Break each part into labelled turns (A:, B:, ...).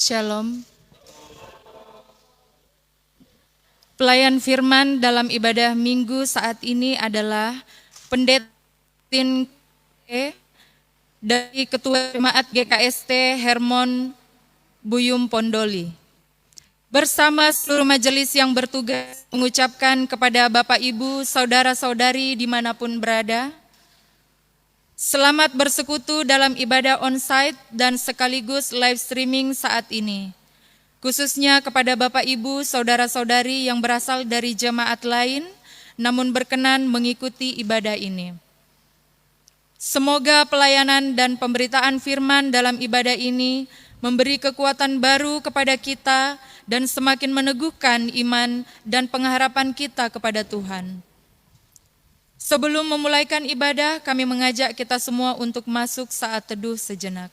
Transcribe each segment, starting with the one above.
A: Shalom. Pelayan firman dalam ibadah minggu saat ini adalah Pendeta dari Ketua Jemaat GKST Hermon Buyum Pondoli. Bersama seluruh majelis yang bertugas mengucapkan kepada Bapak Ibu, Saudara-saudari dimanapun berada, selamat bersekutu dalam ibadah onsite dan sekaligus live streaming saat ini. Khususnya kepada Bapak Ibu, Saudara-saudari yang berasal dari jemaat lain, namun berkenan mengikuti ibadah ini. Semoga pelayanan dan pemberitaan firman dalam ibadah ini memberi kekuatan baru kepada kita dan semakin meneguhkan iman dan pengharapan kita kepada Tuhan. Sebelum memulaikan ibadah, kami mengajak kita semua untuk masuk saat teduh sejenak.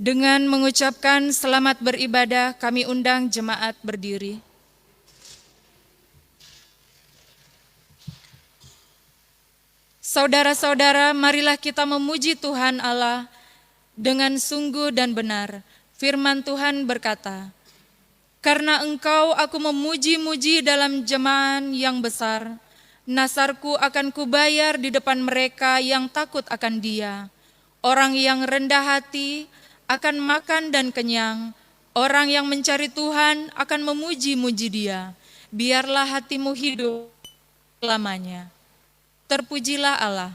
A: Dengan mengucapkan selamat beribadah, kami undang jemaat berdiri. Saudara-saudara, marilah kita memuji Tuhan Allah dengan sungguh dan benar. Firman Tuhan berkata, "Karena Engkau aku memuji-muji dalam jemaat yang besar, nasarku akan kubayar di depan mereka yang takut akan Dia. Orang yang rendah hati akan makan dan kenyang, orang yang mencari Tuhan akan memuji-muji Dia. Biarlah hatimu hidup selamanya." Terpujilah Allah.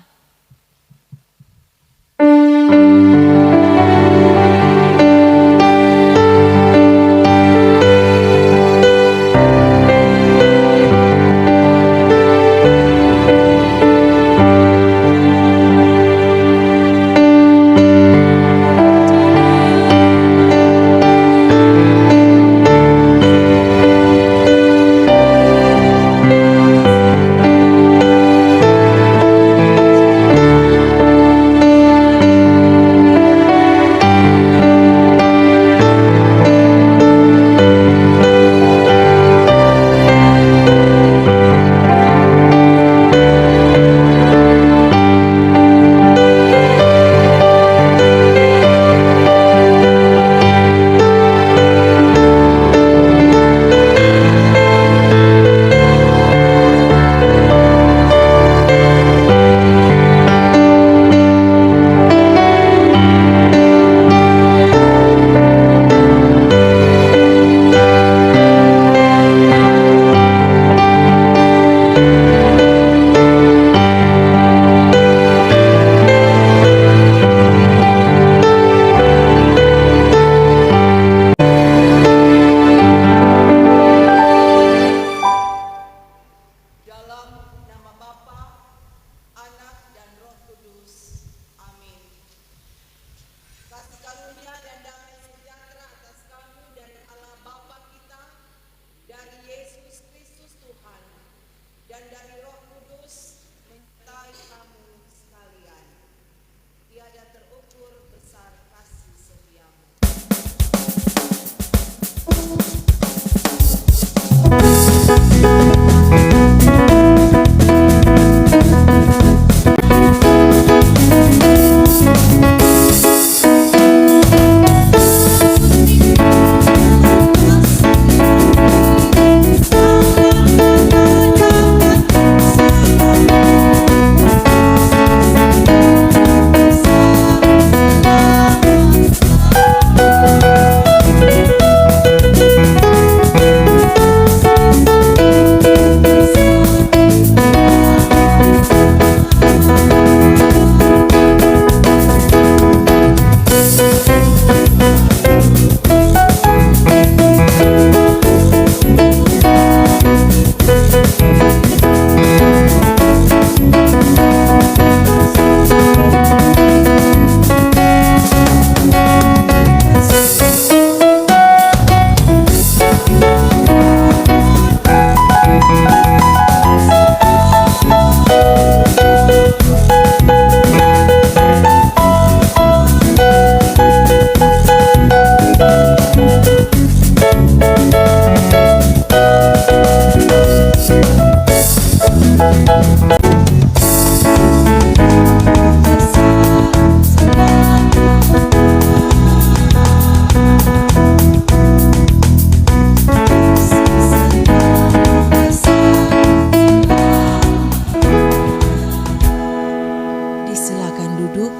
B: silakan duduk.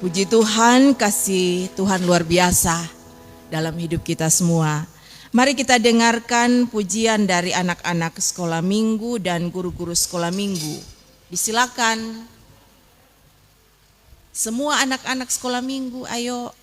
B: Puji Tuhan, kasih Tuhan luar biasa dalam hidup kita semua. Mari kita dengarkan pujian dari anak-anak sekolah minggu dan guru-guru sekolah minggu. Disilakan. Semua anak-anak sekolah minggu, ayo.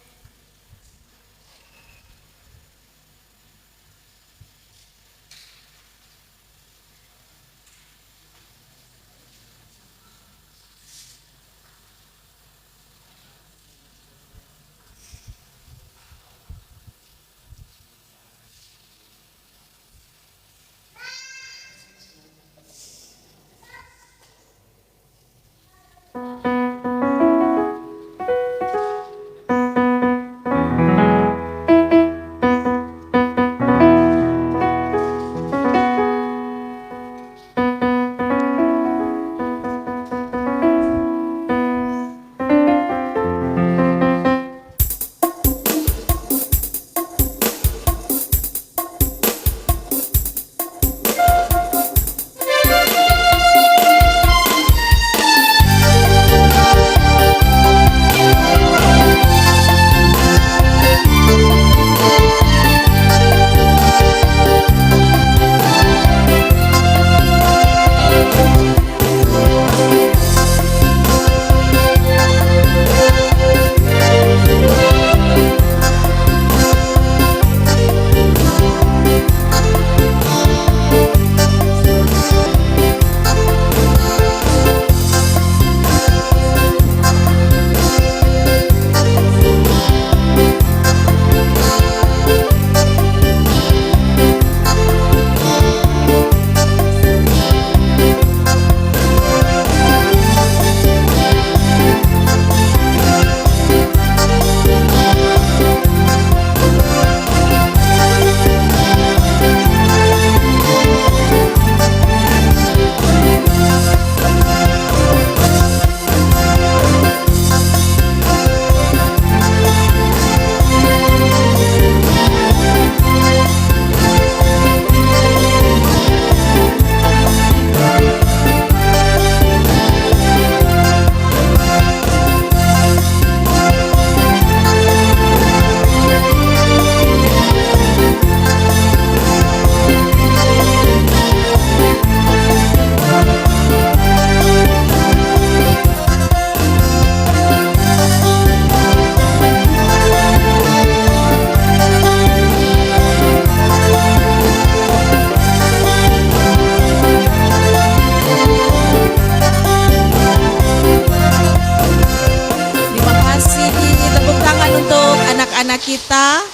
B: Kita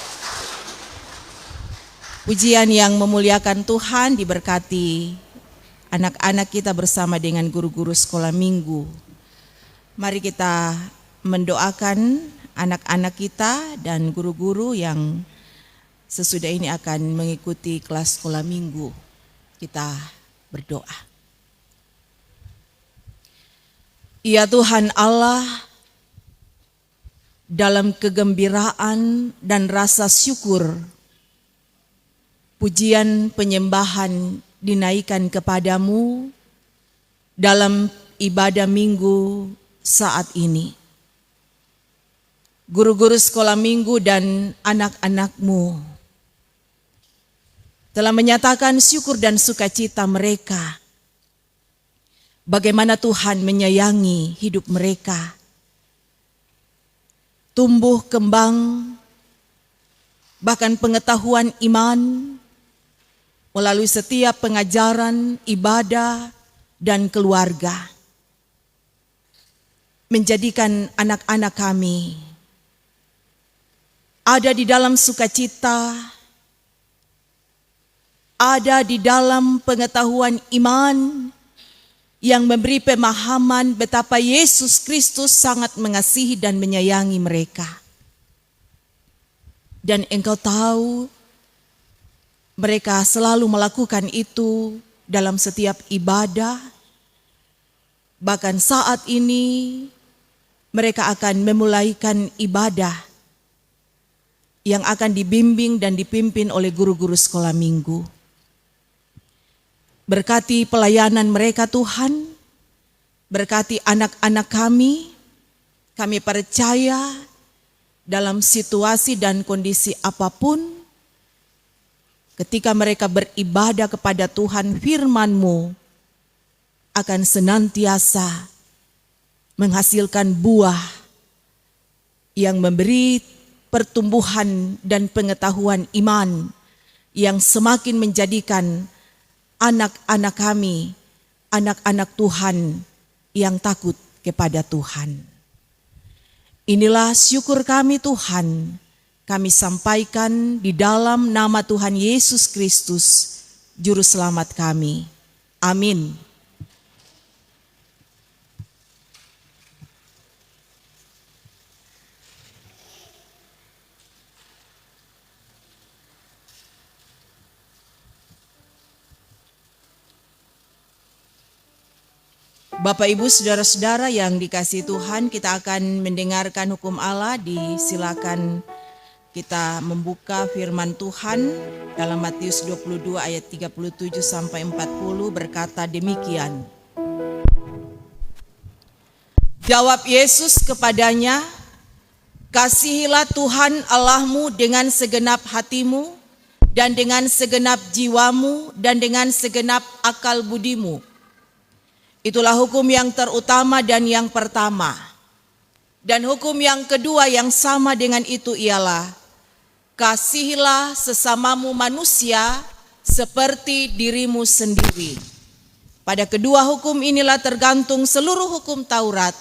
B: pujian yang memuliakan Tuhan diberkati anak-anak kita bersama dengan guru-guru sekolah minggu. Mari kita mendoakan anak-anak kita dan guru-guru yang sesudah ini akan mengikuti kelas sekolah minggu. Kita berdoa. Ya Tuhan Allah, dalam kegembiraan dan rasa syukur, pujian penyembahan dinaikkan kepadamu dalam ibadah minggu saat ini. Guru-guru sekolah minggu dan anak-anakmu telah menyatakan syukur dan sukacita mereka. Bagaimana Tuhan menyayangi hidup mereka. Tumbuh kembang, bahkan pengetahuan iman melalui setiap pengajaran, ibadah, dan keluarga. Menjadikan anak-anak kami ada di dalam sukacita, ada di dalam pengetahuan iman, yang memberi pemahaman betapa Yesus Kristus sangat mengasihi dan menyayangi mereka. Dan Engkau tahu mereka selalu melakukan itu dalam setiap ibadah. Bahkan saat ini mereka akan memulaikan ibadah yang akan dibimbing dan dipimpin oleh guru-guru sekolah minggu. Berkati pelayanan mereka Tuhan, Berkati anak-anak kami percaya dalam situasi dan kondisi apapun, ketika mereka beribadah kepada Tuhan, firman-Mu akan senantiasa menghasilkan buah yang memberi pertumbuhan dan pengetahuan iman yang semakin menjadikan anak-anak kami, anak-anak Tuhan yang takut kepada Tuhan. Inilah syukur kami Tuhan, kami sampaikan di dalam nama Tuhan Yesus Kristus, Juru Selamat kami. Amin. Bapak, Ibu, saudara-saudara yang dikasihi Tuhan, kita akan mendengarkan hukum Allah. Disilakan kita membuka firman Tuhan dalam Matius 22 ayat 37 sampai 40 berkata demikian. Jawab Yesus kepadanya, kasihilah Tuhan Allahmu dengan segenap hatimu dan dengan segenap jiwamu dan dengan segenap akal budimu. Itulah hukum yang terutama dan yang pertama. Dan hukum yang kedua yang sama dengan itu ialah, kasihilah sesamamu manusia seperti dirimu sendiri. Pada kedua hukum inilah tergantung seluruh hukum Taurat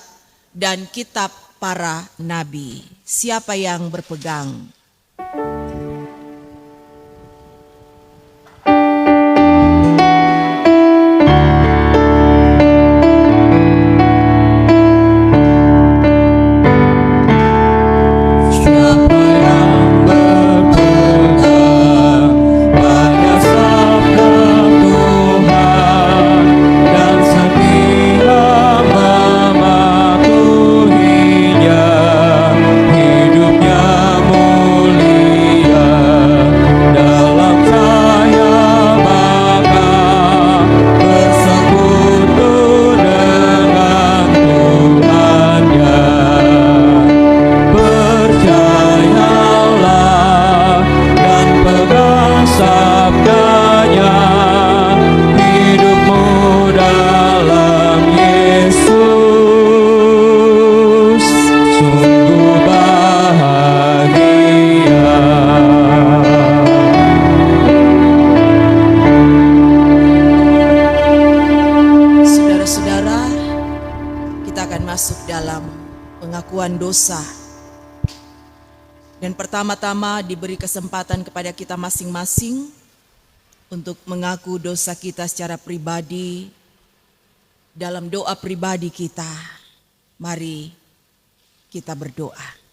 B: dan kitab para nabi. Siapa yang berpegang? Dosa. Dan pertama-tama diberi kesempatan kepada kita masing-masing untuk mengaku dosa kita secara pribadi dalam doa pribadi kita. Mari kita berdoa.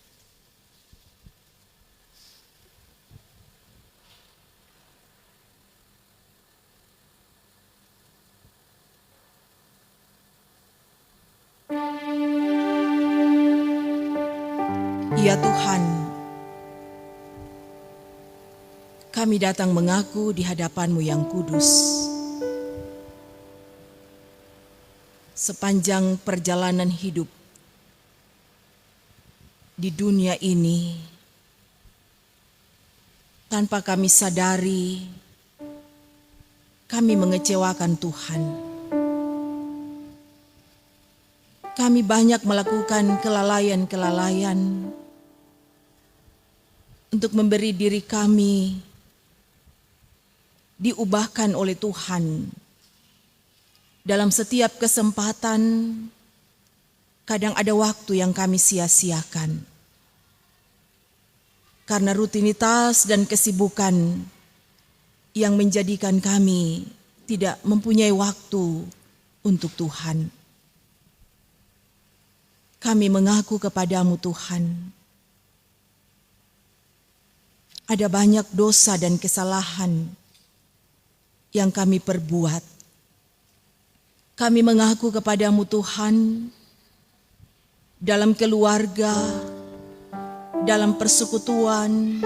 B: Ya Tuhan, kami datang mengaku di hadapan-Mu yang kudus. Sepanjang perjalanan hidup di dunia ini, tanpa kami sadari, kami mengecewakan Tuhan. Kami banyak melakukan kelalaian-kelalaian untuk memberi diri kami diubahkan oleh Tuhan. Dalam setiap kesempatan, kadang ada waktu yang kami sia-siakan. Karena rutinitas dan kesibukan yang menjadikan kami tidak mempunyai waktu untuk Tuhan. Kami mengaku kepadamu Tuhan, ada banyak dosa dan kesalahan yang kami perbuat. Kami mengaku kepadamu Tuhan, dalam keluarga, dalam persekutuan,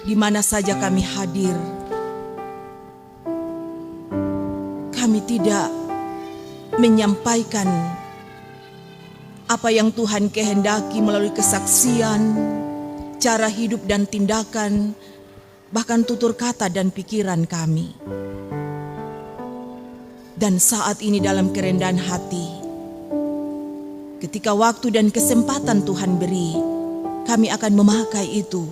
B: di mana saja kami hadir, kami tidak menyampaikan apa yang Tuhan kehendaki melalui kesaksian, cara hidup dan tindakan, bahkan tutur kata dan pikiran kami. Dan saat ini dalam kerendahan hati, ketika waktu dan kesempatan Tuhan beri, kami akan memakai itu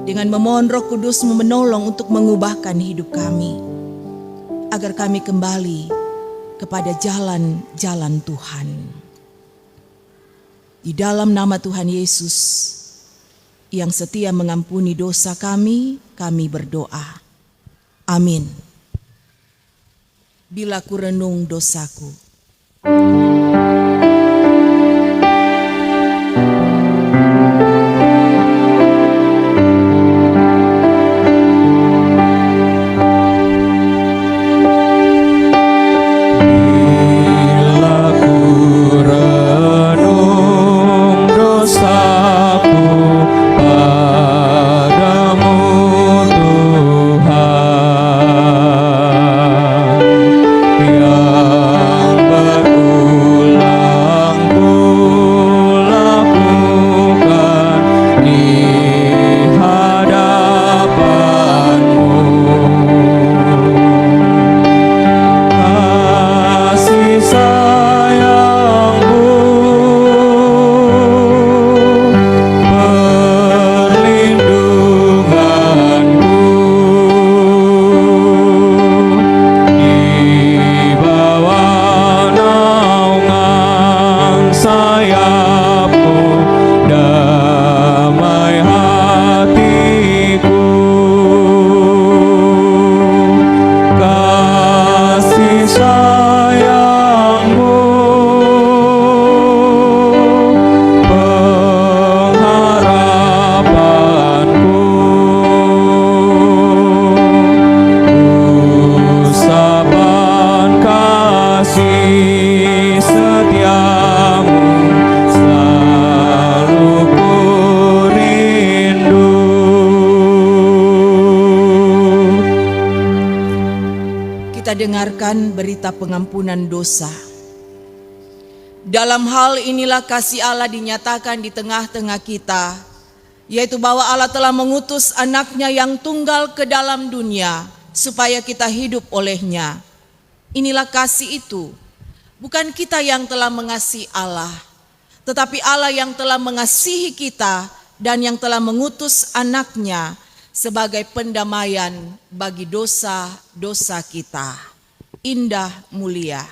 B: dengan memohon Roh Kudus menolong untuk mengubahkan hidup kami, agar kami kembali kepada jalan-jalan Tuhan. Di dalam nama Tuhan Yesus yang setia mengampuni dosa kami berdoa. Amin. Bila ku renung dosaku, dengarkan berita pengampunan dosa. Dalam hal inilah kasih Allah dinyatakan di tengah-tengah kita, yaitu bahwa Allah telah mengutus anaknya yang tunggal ke dalam dunia, supaya kita hidup olehnya. Inilah kasih itu, bukan kita yang telah mengasihi Allah, tetapi Allah yang telah mengasihi kita dan yang telah mengutus anaknya sebagai pendamaian bagi dosa-dosa kita. Indah mulia.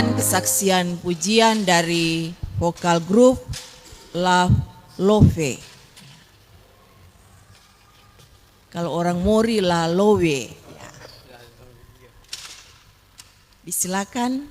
B: Kesaksian pujian dari vokal grup Love Love. Kalau orang Mori lalowe. Ya. Disilakan.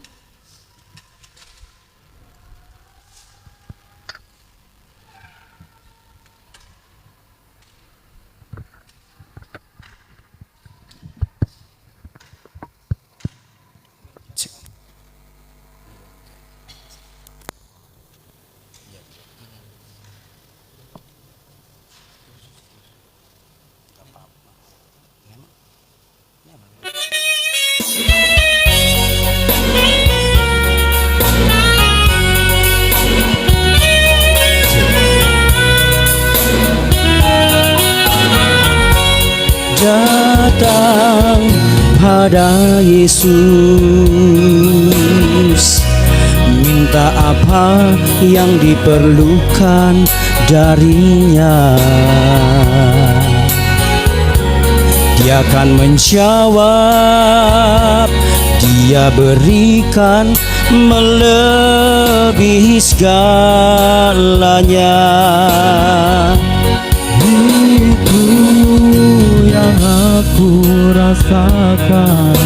C: Datang pada Yesus, minta apa yang diperlukan darinya. Dia akan menjawab, Dia berikan melebihi segalanya. Itu yang aku rasakan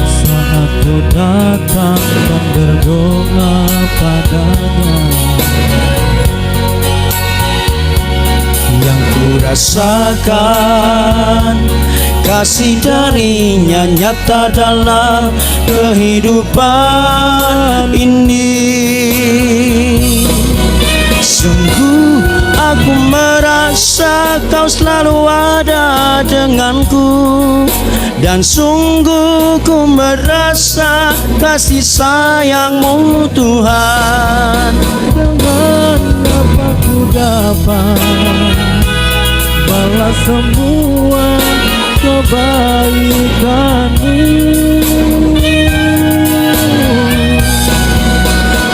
C: saat ku datang dan berdoa padanya. Yang ku rasakan kasih darinya nyata dalam kehidupan ini. Sungguh aku merasa Kau selalu ada denganku, dan sungguh ku merasa kasih sayang-Mu Tuhan. Dengan apa ku dapat balas semua kebaikan-Mu.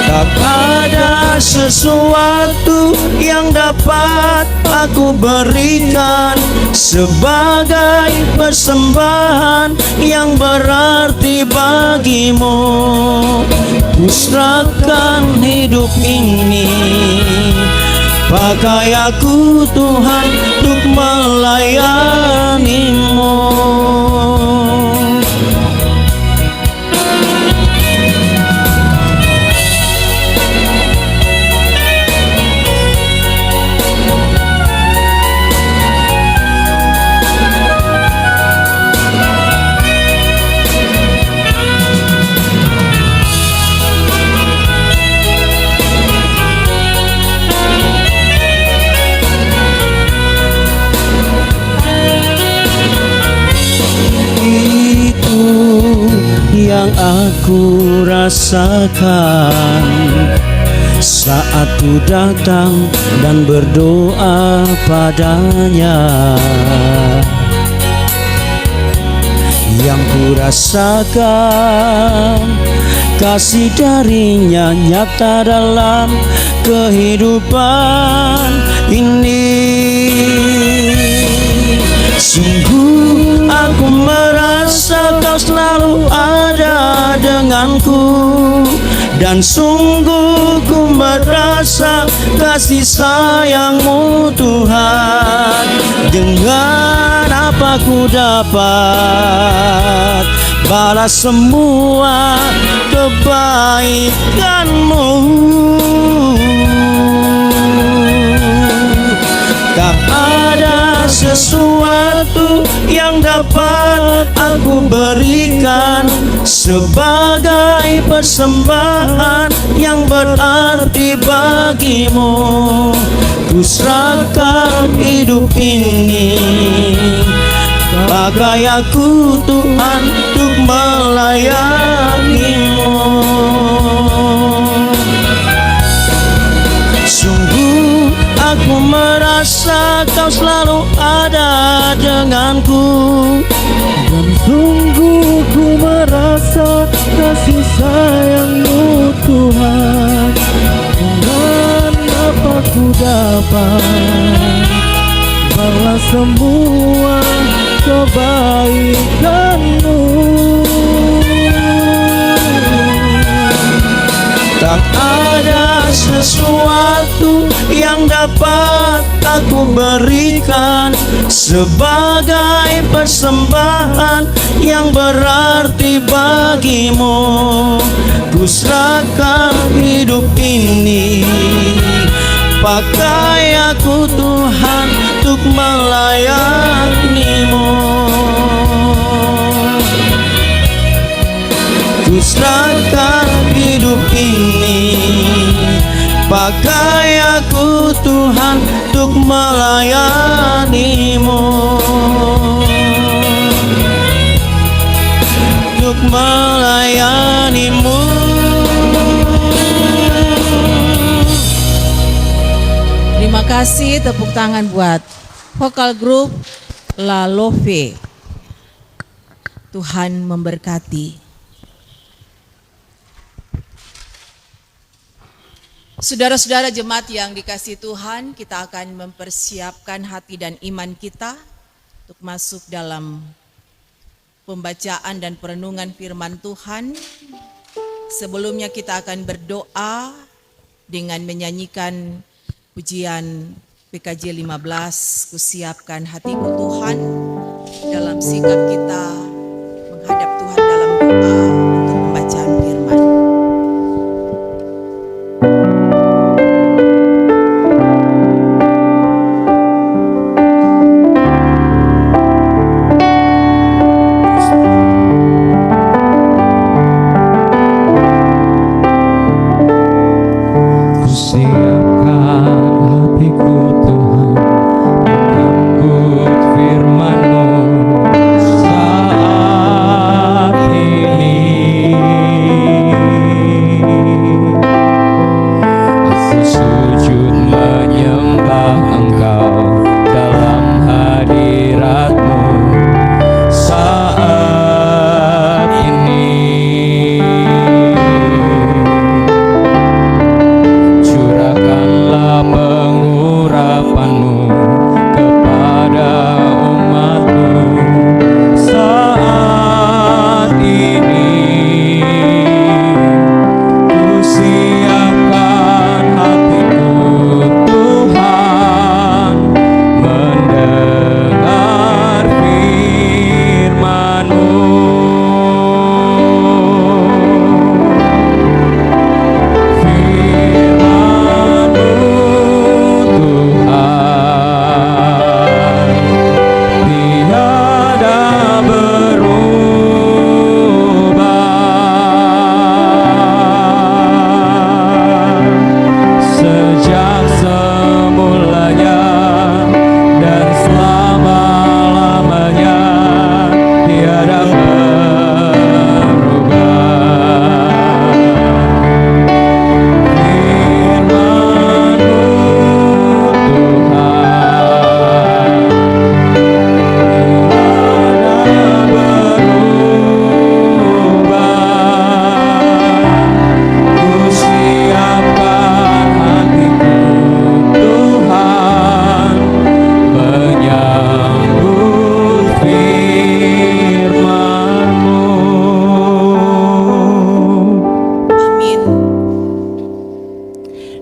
C: Tak ada sesuatu yang dapat aku berikan sebagai persembahan yang berarti bagimu. Ku serahkan hidup ini, pakai aku Tuhan untuk melayani-Mu. Yang aku rasakan saat ku datang dan berdoa padanya. Yang ku rasakan kasih darinya nyata dalam kehidupan ini. Sungguh aku merasa Kau selalu ada denganku, dan sungguh ku merasa kasih sayang-Mu Tuhan. Dengan apa ku dapat balas semua kebaikan-Mu. Tak ada sesuatu yang dapat aku berikan sebagai persembahan yang berarti bagimu. Ku serahkan hidup ini, pakai aku Tuhan untuk melayani-Mu. Sungguh aku merasa Kau selalu ada denganku, dan sungguh ku merasa kasih sayang-Mu Tuhan. Dengan apa ku dapat balas semua kebaikan-Mu. Tak ada sesuatu sesuatu yang dapat aku berikan sebagai persembahan yang berarti bagimu. Ku serahkan hidup ini, pakai aku Tuhan untuk melayanimu. Ku serahkan hidup ini, pakai aku Tuhan untuk melayanimu, untuk melayanimu.
B: Terima kasih, tepuk tangan buat vokal grup La Love. Tuhan memberkati. Saudara-saudara jemaat yang dikasihi Tuhan, kita akan mempersiapkan hati dan iman kita untuk masuk dalam pembacaan dan perenungan firman Tuhan. Sebelumnya kita akan berdoa dengan menyanyikan pujian PKJ 15, Kusiapkan hatiku Tuhan, dalam sikap kita menghadap Tuhan dalam doa untuk pembacaan firman.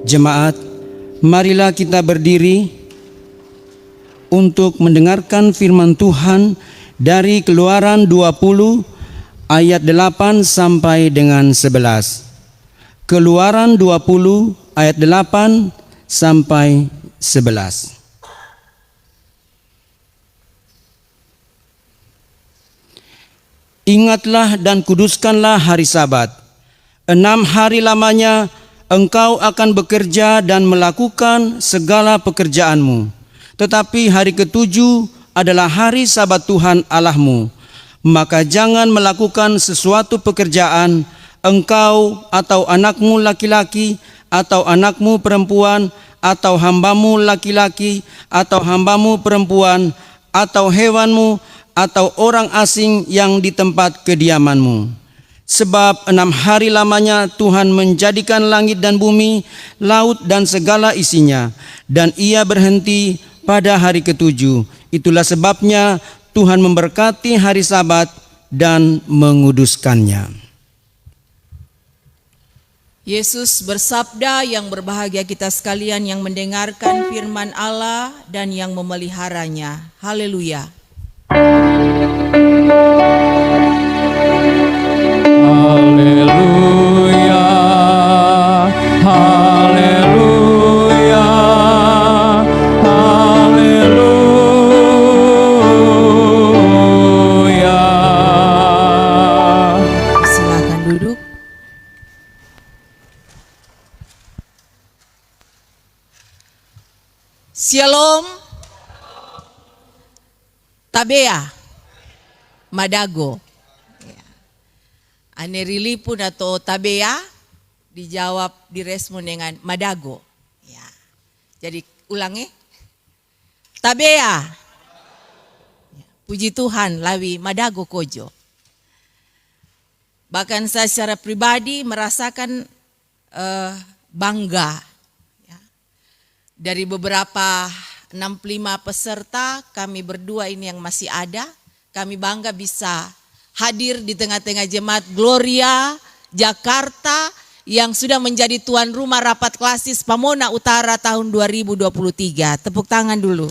D: Jemaat, marilah kita berdiri untuk mendengarkan firman Tuhan dari Keluaran 20 ayat 8 sampai dengan 11. Keluaran 20 ayat 8 sampai 11. Ingatlah dan kuduskanlah hari Sabat. 6 hari lamanya engkau akan bekerja dan melakukan segala pekerjaanmu. Tetapi hari ketujuh adalah hari Sabat Tuhan Allahmu. Maka jangan melakukan sesuatu pekerjaan, engkau atau anakmu laki-laki, atau anakmu perempuan, atau hambamu laki-laki, atau hambamu perempuan, atau hewanmu, atau orang asing yang di tempat kediamanmu. Sebab 6 hari lamanya Tuhan menjadikan langit dan bumi, laut dan segala isinya, dan Ia berhenti pada hari ketujuh. Itulah sebabnya Tuhan memberkati hari Sabat dan menguduskannya.
B: Yesus bersabda, yang berbahagia kita sekalian yang mendengarkan firman Allah dan yang memeliharanya. Haleluya.
C: Haleluya, haleluya, haleluya.
B: Silakan duduk. Shalom. Tabea. Madago. Ane rilipun atau tabea dijawab direspon dengan madago. Ya. Jadi ulangi. Tabea. Ya. Puji Tuhan lawi madago kojo. Bahkan saya secara pribadi merasakan bangga. Ya. Dari beberapa 65 peserta, kami berdua ini yang masih ada, kami bangga bisa hadir di tengah-tengah jemaat Gloria Jakarta yang sudah menjadi tuan rumah rapat klasis Pamona Utara tahun 2023. Tepuk tangan dulu.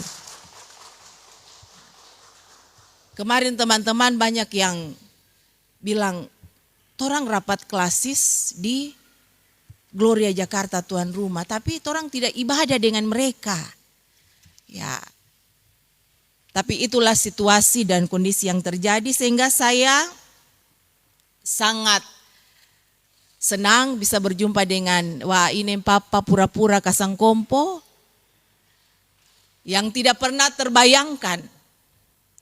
B: Kemarin teman-teman banyak yang bilang, torang rapat klasis di Gloria Jakarta tuan rumah, tapi torang tidak ibadah dengan mereka. Ya. Tapi itulah situasi dan kondisi yang terjadi sehingga saya sangat senang bisa berjumpa dengan wah ini Papa pura-pura kasang kompo yang tidak pernah terbayangkan.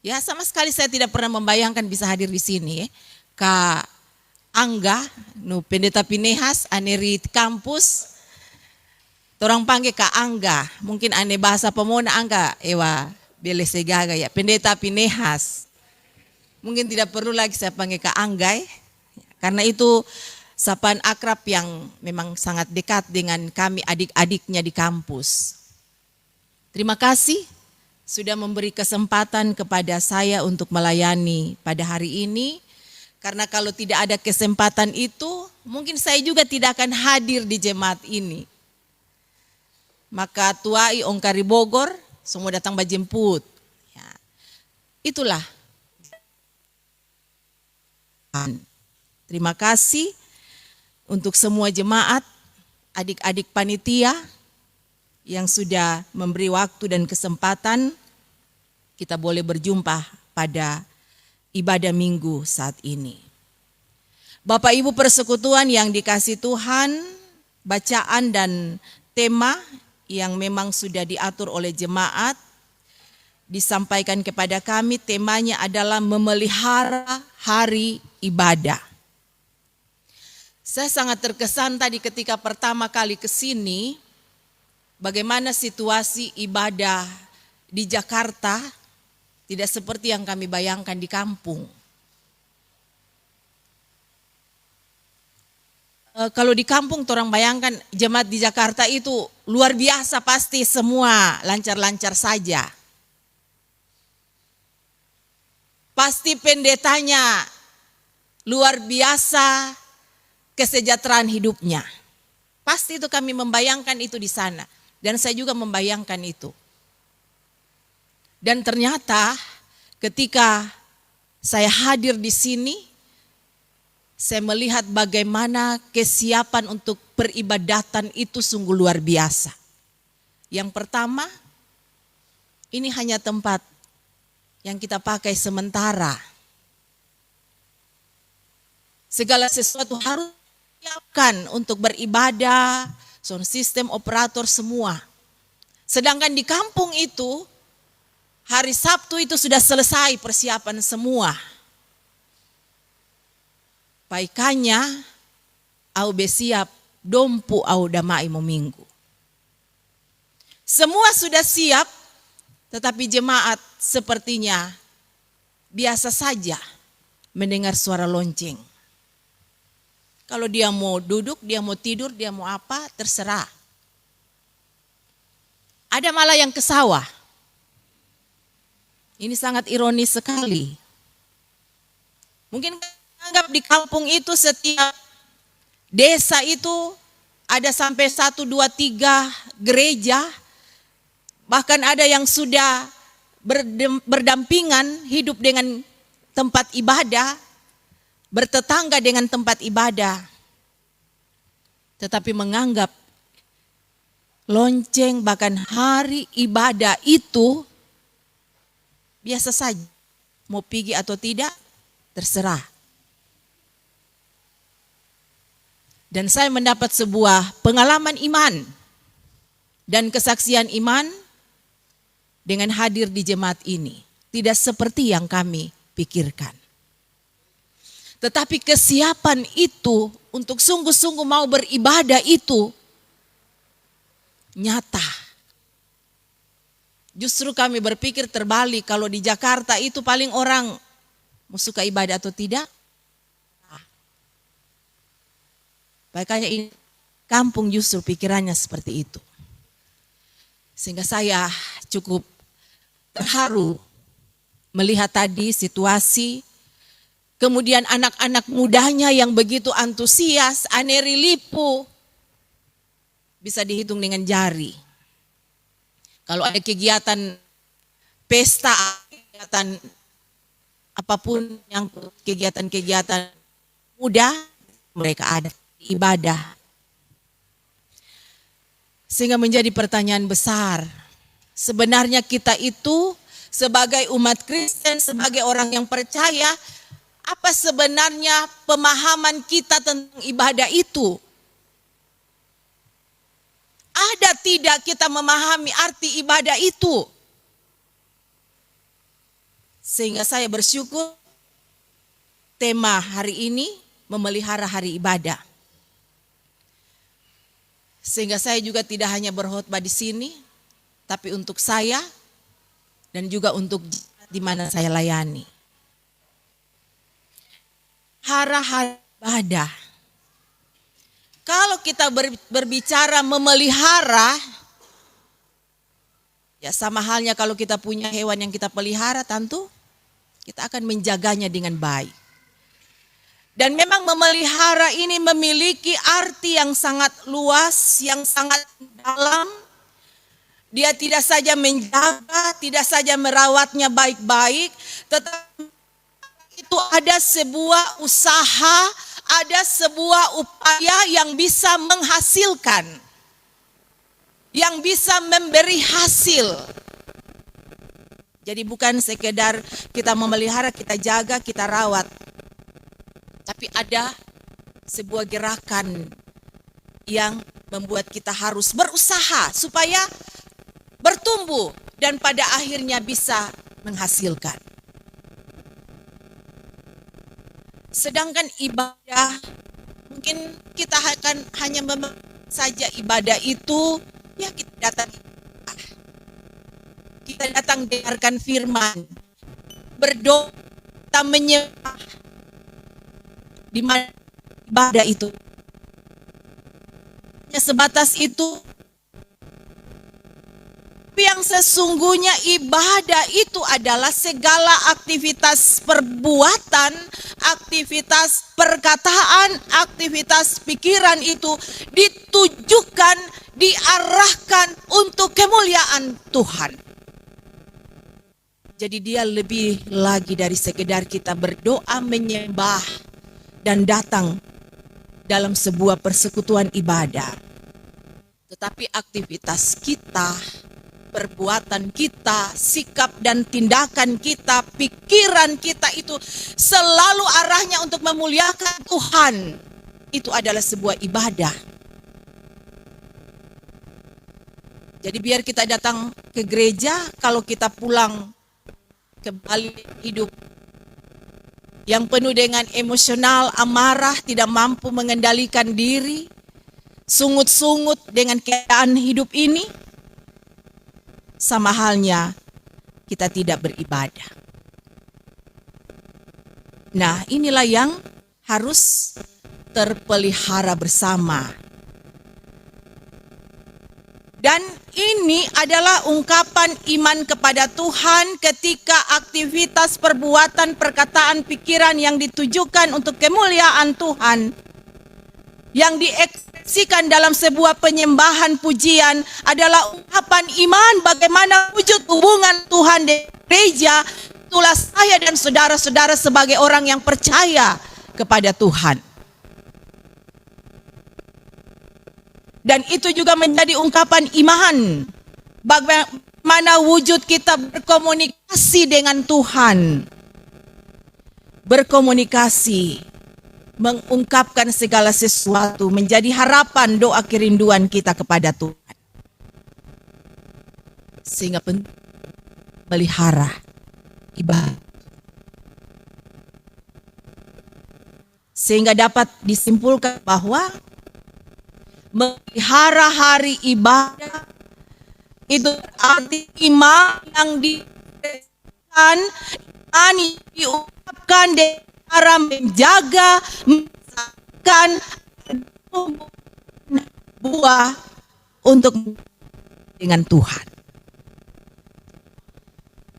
B: Ya sama sekali saya tidak pernah membayangkan bisa hadir di sini. Kak Angga, nu pendeta Pinehas, aneri kampus, torang panggil Kak Angga, mungkin ane bahasa Pamona Angga, ewa. Bele segaga ya, pendeta Pinehas. Mungkin tidak perlu lagi saya panggil Kak Anggai, karena itu sapaan akrab yang memang sangat dekat dengan kami adik-adiknya di kampus. Terima kasih sudah memberi kesempatan kepada saya untuk melayani pada hari ini. Karena kalau tidak ada kesempatan itu, mungkin saya juga tidak akan hadir di jemaat ini. Maka tuai Ongkari Bogor, semua datang berjemput. Ya. Itulah. Terima kasih untuk semua jemaat, adik-adik panitia yang sudah memberi waktu dan kesempatan kita boleh berjumpa pada ibadah minggu saat ini. Bapak Ibu persekutuan yang dikasih Tuhan, bacaan dan tema yang memang sudah diatur oleh jemaat, disampaikan kepada kami, temanya adalah memelihara hari ibadah. Saya sangat terkesan tadi ketika pertama kali ke sini, bagaimana situasi ibadah di Jakarta tidak seperti yang kami bayangkan di kampung. Kalau di kampung orang bayangkan jemaat di Jakarta itu luar biasa, pasti semua lancar-lancar saja. Pasti pendetanya luar biasa kesejahteraan hidupnya. Pasti itu kami membayangkan itu di sana. Dan saya juga membayangkan itu. Dan ternyata ketika saya hadir di sini, saya melihat bagaimana kesiapan untuk peribadatan itu sungguh luar biasa. Yang pertama, ini hanya tempat yang kita pakai sementara. Segala sesuatu harus disiapkan untuk beribadah, sound system, operator semua. Sedangkan di kampung itu, hari Sabtu itu sudah selesai persiapan semua. Paikanya au besiap dompu au damai mo minggu. Semua sudah siap, tetapi jemaat sepertinya biasa saja mendengar suara lonceng. Kalau dia mau duduk, dia mau tidur, dia mau apa, terserah. Ada malah yang ke sawah. Ini sangat ironis sekali. Mungkin anggap di kampung itu setiap desa itu ada sampai 1, 2, 3 gereja, bahkan ada yang sudah berdampingan hidup dengan tempat ibadah, bertetangga dengan tempat ibadah, tetapi menganggap lonceng bahkan hari ibadah itu biasa saja. Mau pergi atau tidak, terserah. Dan saya mendapat sebuah pengalaman iman dan kesaksian iman dengan hadir di jemaat ini. Tidak seperti yang kami pikirkan. Tetapi kesiapan itu untuk sungguh-sungguh mau beribadah itu nyata. Justru kami berpikir terbalik, kalau di Jakarta itu paling orang mau suka ibadah atau tidak. Makanya ini kampung justru pikirannya seperti itu. Sehingga saya cukup terharu melihat tadi situasi, kemudian anak-anak mudanya yang begitu antusias, Aneri Lipu, bisa dihitung dengan jari. Kalau ada kegiatan pesta, kegiatan apapun yang kegiatan-kegiatan muda, mereka ada ibadah. Sehingga menjadi pertanyaan besar, sebenarnya kita itu sebagai umat Kristen, sebagai orang yang percaya, apa sebenarnya pemahaman kita tentang ibadah itu? Ada tidak kita memahami arti ibadah itu? Sehingga saya bersyukur tema hari ini memelihara hari ibadah. Sehingga saya juga tidak hanya berkhotbah di sini, tapi untuk saya dan juga untuk di mana saya layani. Hari ibadah. Kalau kita berbicara memelihara, ya sama halnya kalau kita punya hewan yang kita pelihara, tentu kita akan menjaganya dengan baik. Dan memang memelihara ini memiliki arti yang sangat luas, yang sangat dalam. Dia tidak saja menjaga, tidak saja merawatnya baik-baik, tetapi itu ada sebuah usaha, ada sebuah upaya yang bisa menghasilkan, yang bisa memberi hasil. Jadi bukan sekedar kita memelihara, kita jaga, kita rawat. Tapi ada sebuah gerakan yang membuat kita harus berusaha supaya bertumbuh dan pada akhirnya bisa menghasilkan. Sedangkan ibadah, mungkin kita akan hanya saja ibadah itu, ya kita datang dengarkan firman, berdoa, kita menyembah. Di mana ibadah itu hanya sebatas itu. Tapi yang sesungguhnya ibadah itu adalah segala aktivitas perbuatan, aktivitas perkataan, aktivitas pikiran itu ditujukan, diarahkan untuk kemuliaan Tuhan. Jadi dia lebih lagi dari sekedar kita berdoa, menyembah, dan datang dalam sebuah persekutuan ibadah. Tetapi aktivitas kita, perbuatan kita, sikap dan tindakan kita, pikiran kita itu selalu arahnya untuk memuliakan Tuhan. Itu adalah sebuah ibadah. Jadi biar kita datang ke gereja, kalau kita pulang kembali hidup yang penuh dengan emosional, amarah, tidak mampu mengendalikan diri, sungut-sungut dengan keadaan hidup ini, sama halnya kita tidak beribadah. Nah, inilah yang harus terpelihara bersama. Dan ini adalah ungkapan iman kepada Tuhan ketika aktivitas perbuatan, perkataan, pikiran yang ditujukan untuk kemuliaan Tuhan yang diekspresikan dalam sebuah penyembahan pujian adalah ungkapan iman bagaimana wujud hubungan Tuhan dengan gereja. Itulah saya dan saudara-saudara sebagai orang yang percaya kepada Tuhan. Dan itu juga menjadi ungkapan iman bagaimana wujud kita berkomunikasi dengan Tuhan. Berkomunikasi, mengungkapkan segala sesuatu, menjadi harapan, doa, kerinduan kita kepada Tuhan. Sehingga penting melihara ibadah. Sehingga dapat disimpulkan bahwa memelihara hari ibadah itu arti iman yang diucapkan, iman yang diungkapkan dengan cara menjaga, mengesahkan buah untuk dengan Tuhan.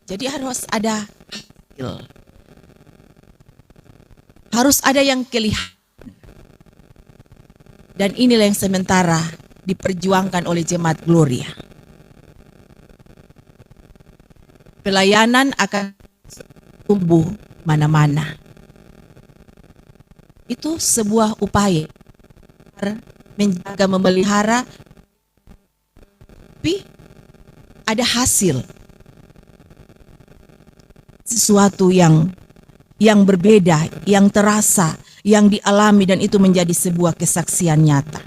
B: Jadi harus ada hasil. Harus ada yang kelihatan. Dan inilah yang sementara diperjuangkan oleh Jemaat Gloria. Pelayanan akan tumbuh mana-mana. Itu sebuah upaya menjaga, memelihara, tapi ada hasil. Sesuatu yang berbeda, yang terasa, yang dialami, dan itu menjadi sebuah kesaksian nyata.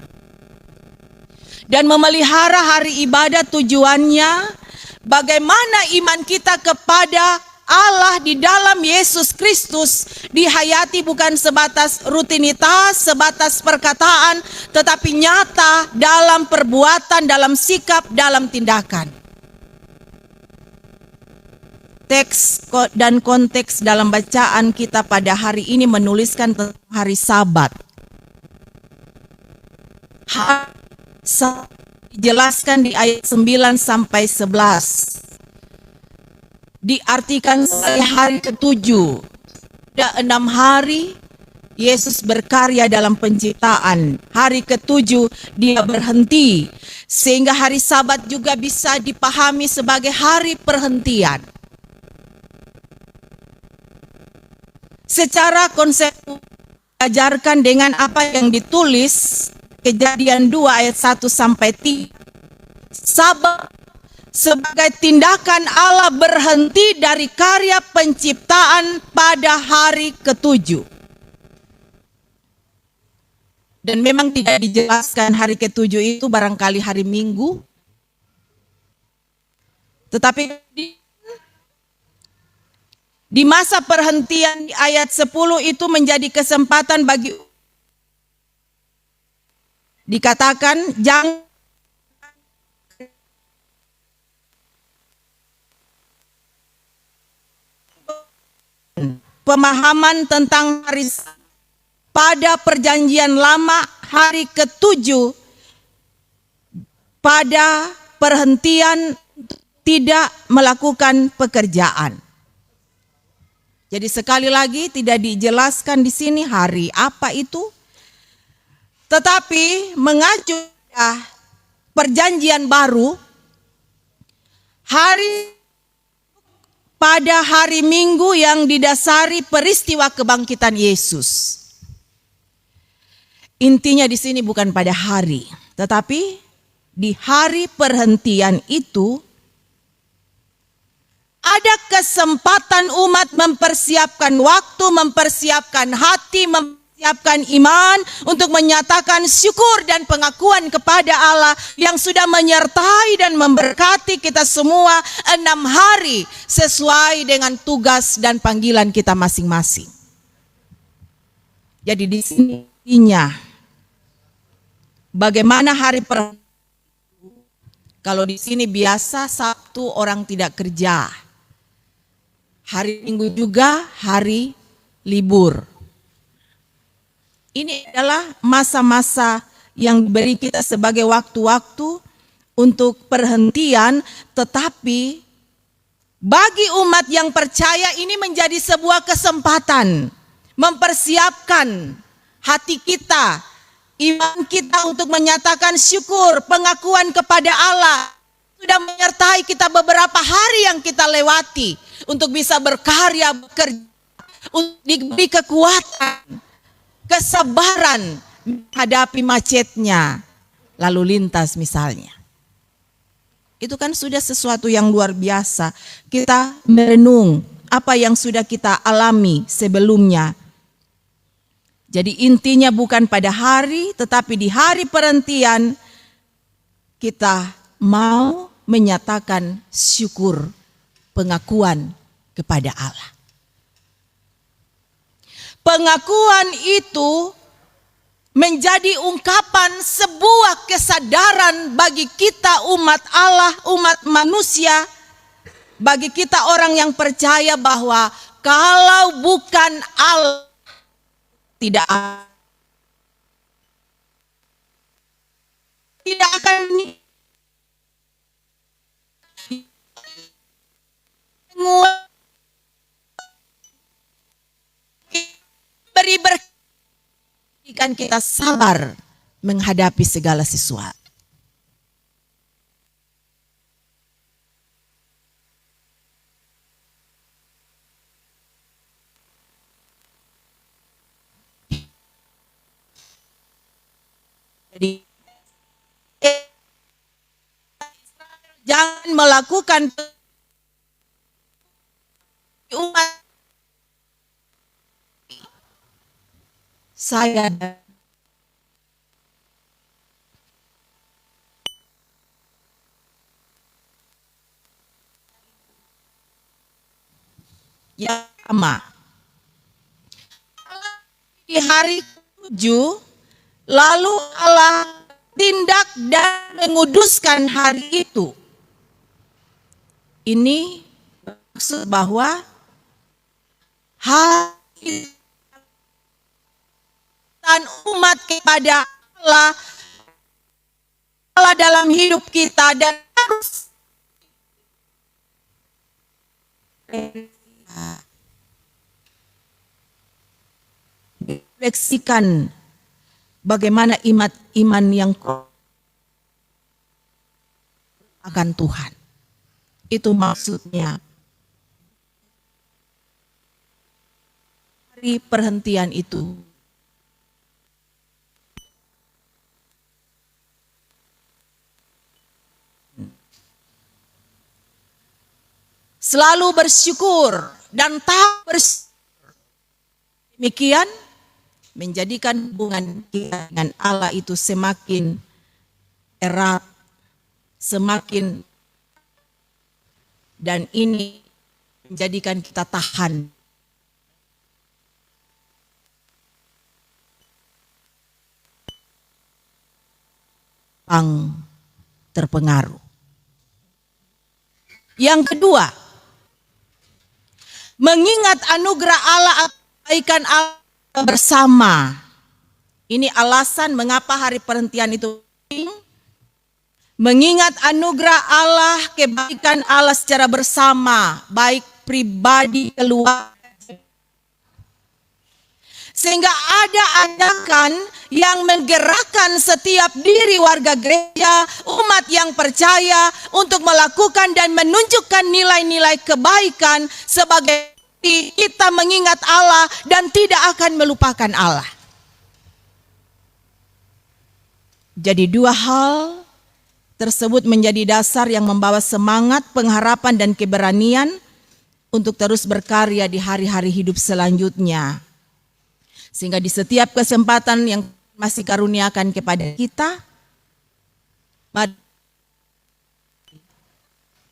B: Dan memelihara hari ibadah tujuannya bagaimana iman kita kepada Allah di dalam Yesus Kristus dihayati bukan sebatas rutinitas, sebatas perkataan, tetapi nyata dalam perbuatan, dalam sikap, dalam tindakan. Teks dan konteks dalam bacaan kita pada hari ini menuliskan tentang hari Sabat. Dijelaskan di ayat 9 sampai 11. Diartikan sebagai hari ke-7. Ada 6 hari Yesus berkarya dalam penciptaan. Hari ke-7 dia berhenti. Sehingga hari Sabat juga bisa dipahami sebagai hari perhentian. Secara konseptual diajarkan dengan apa yang ditulis Kejadian 2 ayat 1 sampai 3. Sabat sebagai tindakan Allah berhenti dari karya penciptaan pada hari ke-7. Dan memang tidak dijelaskan hari ke-7 itu barangkali hari Minggu. Tetapi di masa perhentian di ayat 10 itu menjadi kesempatan bagi dikatakan jangan pemahaman tentang hari pada perjanjian lama hari ke-7 pada perhentian tidak melakukan pekerjaan. Jadi sekali lagi tidak dijelaskan di sini hari apa itu, tetapi mengacu perjanjian baru, pada hari Minggu yang didasari peristiwa kebangkitan Yesus. Intinya di sini bukan pada hari, tetapi di hari perhentian itu ada kesempatan umat mempersiapkan waktu, mempersiapkan hati, mempersiapkan iman untuk menyatakan syukur dan pengakuan kepada Allah yang sudah menyertai dan memberkati kita semua 6 hari sesuai dengan tugas dan panggilan kita masing-masing. Jadi di sininya bagaimana hari kalau di sini biasa Sabtu orang tidak kerja. Hari Minggu juga hari libur. Ini adalah masa-masa yang diberi kita sebagai waktu-waktu untuk perhentian, tetapi bagi umat yang percaya ini menjadi sebuah kesempatan mempersiapkan hati kita, Iman kita untuk menyatakan syukur, pengakuan kepada Allah sudah menyertai kita beberapa hari yang kita lewati untuk bisa berkarya, bekerja, untuk diberi kekuatan, kesabaran menghadapi macetnya lalu lintas misalnya. Itu kan sudah sesuatu yang luar biasa. Kita merenung apa yang sudah kita alami sebelumnya. Jadi intinya bukan pada hari, tetapi di hari perhentian kita mau menyatakan syukur, pengakuan kepada Allah. Pengakuan itu menjadi ungkapan sebuah kesadaran bagi kita umat Allah, umat manusia, bagi kita orang yang percaya bahwa kalau bukan Allah tidak akan beri berkat kita sabar menghadapi segala sesuatu. Jadi jangan melakukan umat saya yang sama. Di hari ke-7 lalu Allah tindak dan menguduskan hari itu. Ini maksud bahwa hari dan umat kepada Allah dalam hidup kita dan harus refleksikan bagaimana iman yang akan Tuhan. Itu maksudnya. Hari perhentian itu selalu bersyukur dan tak bersyukur. Demikian menjadikan hubungan kita dengan Allah itu semakin erat, semakin, dan ini menjadikan kita tahan terpengaruh. Yang kedua, mengingat anugerah Allah, kebaikan Allah bersama. Ini alasan mengapa hari perhentian itu penting. Mengingat anugerah Allah, kebaikan Allah secara bersama, baik pribadi, keluarga. Sehingga ada ajakan yang menggerakkan setiap diri warga gereja, umat yang percaya untuk melakukan dan menunjukkan nilai-nilai kebaikan sebagai kita mengingat Allah dan tidak akan melupakan Allah. Jadi dua hal tersebut menjadi dasar yang membawa semangat, pengharapan dan keberanian untuk terus berkarya di hari-hari hidup selanjutnya. Sehingga di setiap kesempatan yang masih karuniakan kepada kita,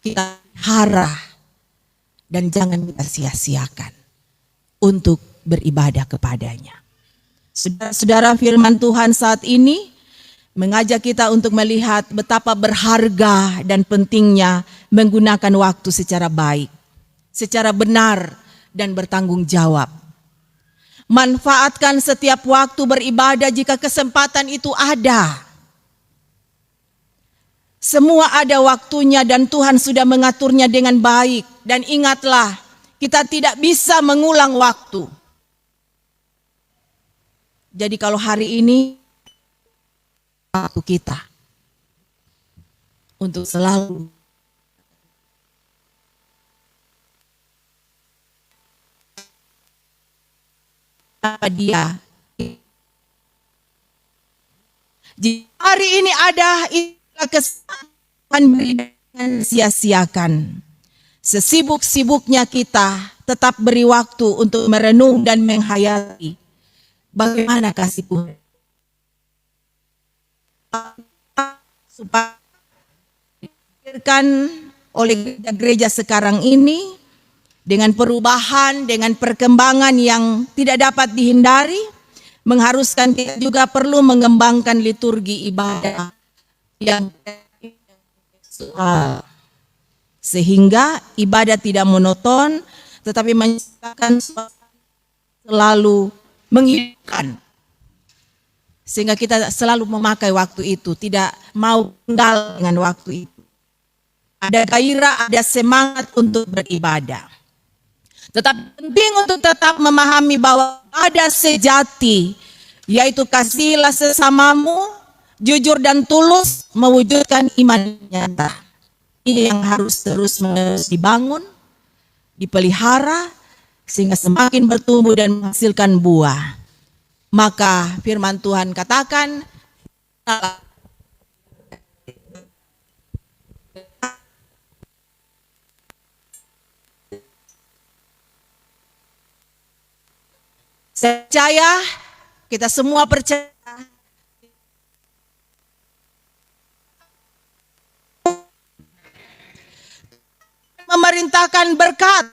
B: kita harap dan jangan kita sia-siakan untuk beribadah kepadanya. Saudara-saudara, firman Tuhan saat ini mengajak kita untuk melihat betapa berharga dan pentingnya menggunakan waktu secara baik, secara benar dan bertanggung jawab. Manfaatkan setiap waktu beribadah jika kesempatan itu ada. Semua ada waktunya dan Tuhan sudah mengaturnya dengan baik. Dan ingatlah, kita tidak bisa mengulang waktu. Jadi kalau hari ini waktu kita untuk selalu apa dia. Jika hari ini ada kesempatan jangan sia-siakan. Sesibuk-sibuknya kita tetap beri waktu untuk merenung dan menghayati bagaimana kasih Tuhan. Supaya dipikirkan oleh gereja sekarang ini dengan perubahan, dengan perkembangan yang tidak dapat dihindari, mengharuskan kita juga perlu mengembangkan liturgi ibadah yang sehingga ibadah tidak monoton, tetapi menciptakan selalu menghidupkan. Sehingga kita selalu memakai waktu itu, tidak mau tinggal dengan waktu itu. Ada gairah, ada semangat untuk beribadah. Tetapi penting untuk tetap memahami bahwa ada sejati, yaitu kasihlah sesamamu, jujur dan tulus, mewujudkan iman nyata. Ini yang harus terus dibangun, dipelihara, sehingga semakin bertumbuh dan menghasilkan buah. Maka firman Tuhan katakan, saya percaya, kita semua percaya, memerintahkan berkat,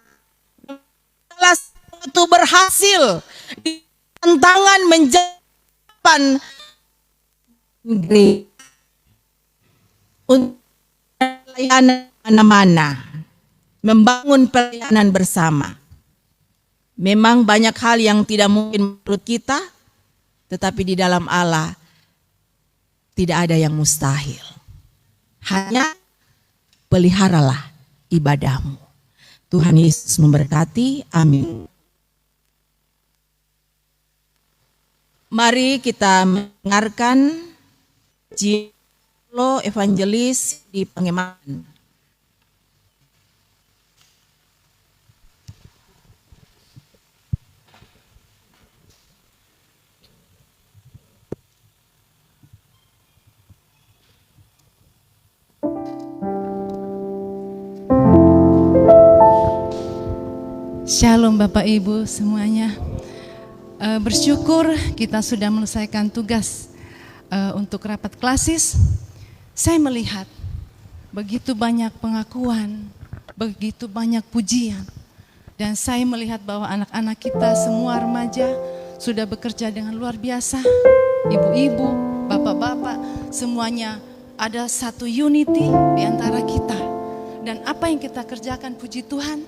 B: salah satu berhasil, tantangan menjaban untuk pelayanan mana-mana, membangun pelayanan bersama. Memang banyak hal yang tidak mungkin menurut kita, tetapi di dalam Allah tidak ada yang mustahil. Hanya peliharalah ibadahmu. Tuhan Yesus memberkati. Amin. Mari kita mendengarkan Jilo Evangelis di Pangemanan.
E: Shalom Bapak Ibu semuanya. Bersyukur kita sudah menyelesaikan tugas untuk rapat klasis. Saya melihat begitu banyak pengakuan, begitu banyak pujian. Dan saya melihat bahwa anak-anak kita semua remaja sudah bekerja dengan luar biasa. Ibu-ibu, bapak-bapak, semuanya ada satu unity di antara kita. Dan apa yang kita kerjakan, puji Tuhan,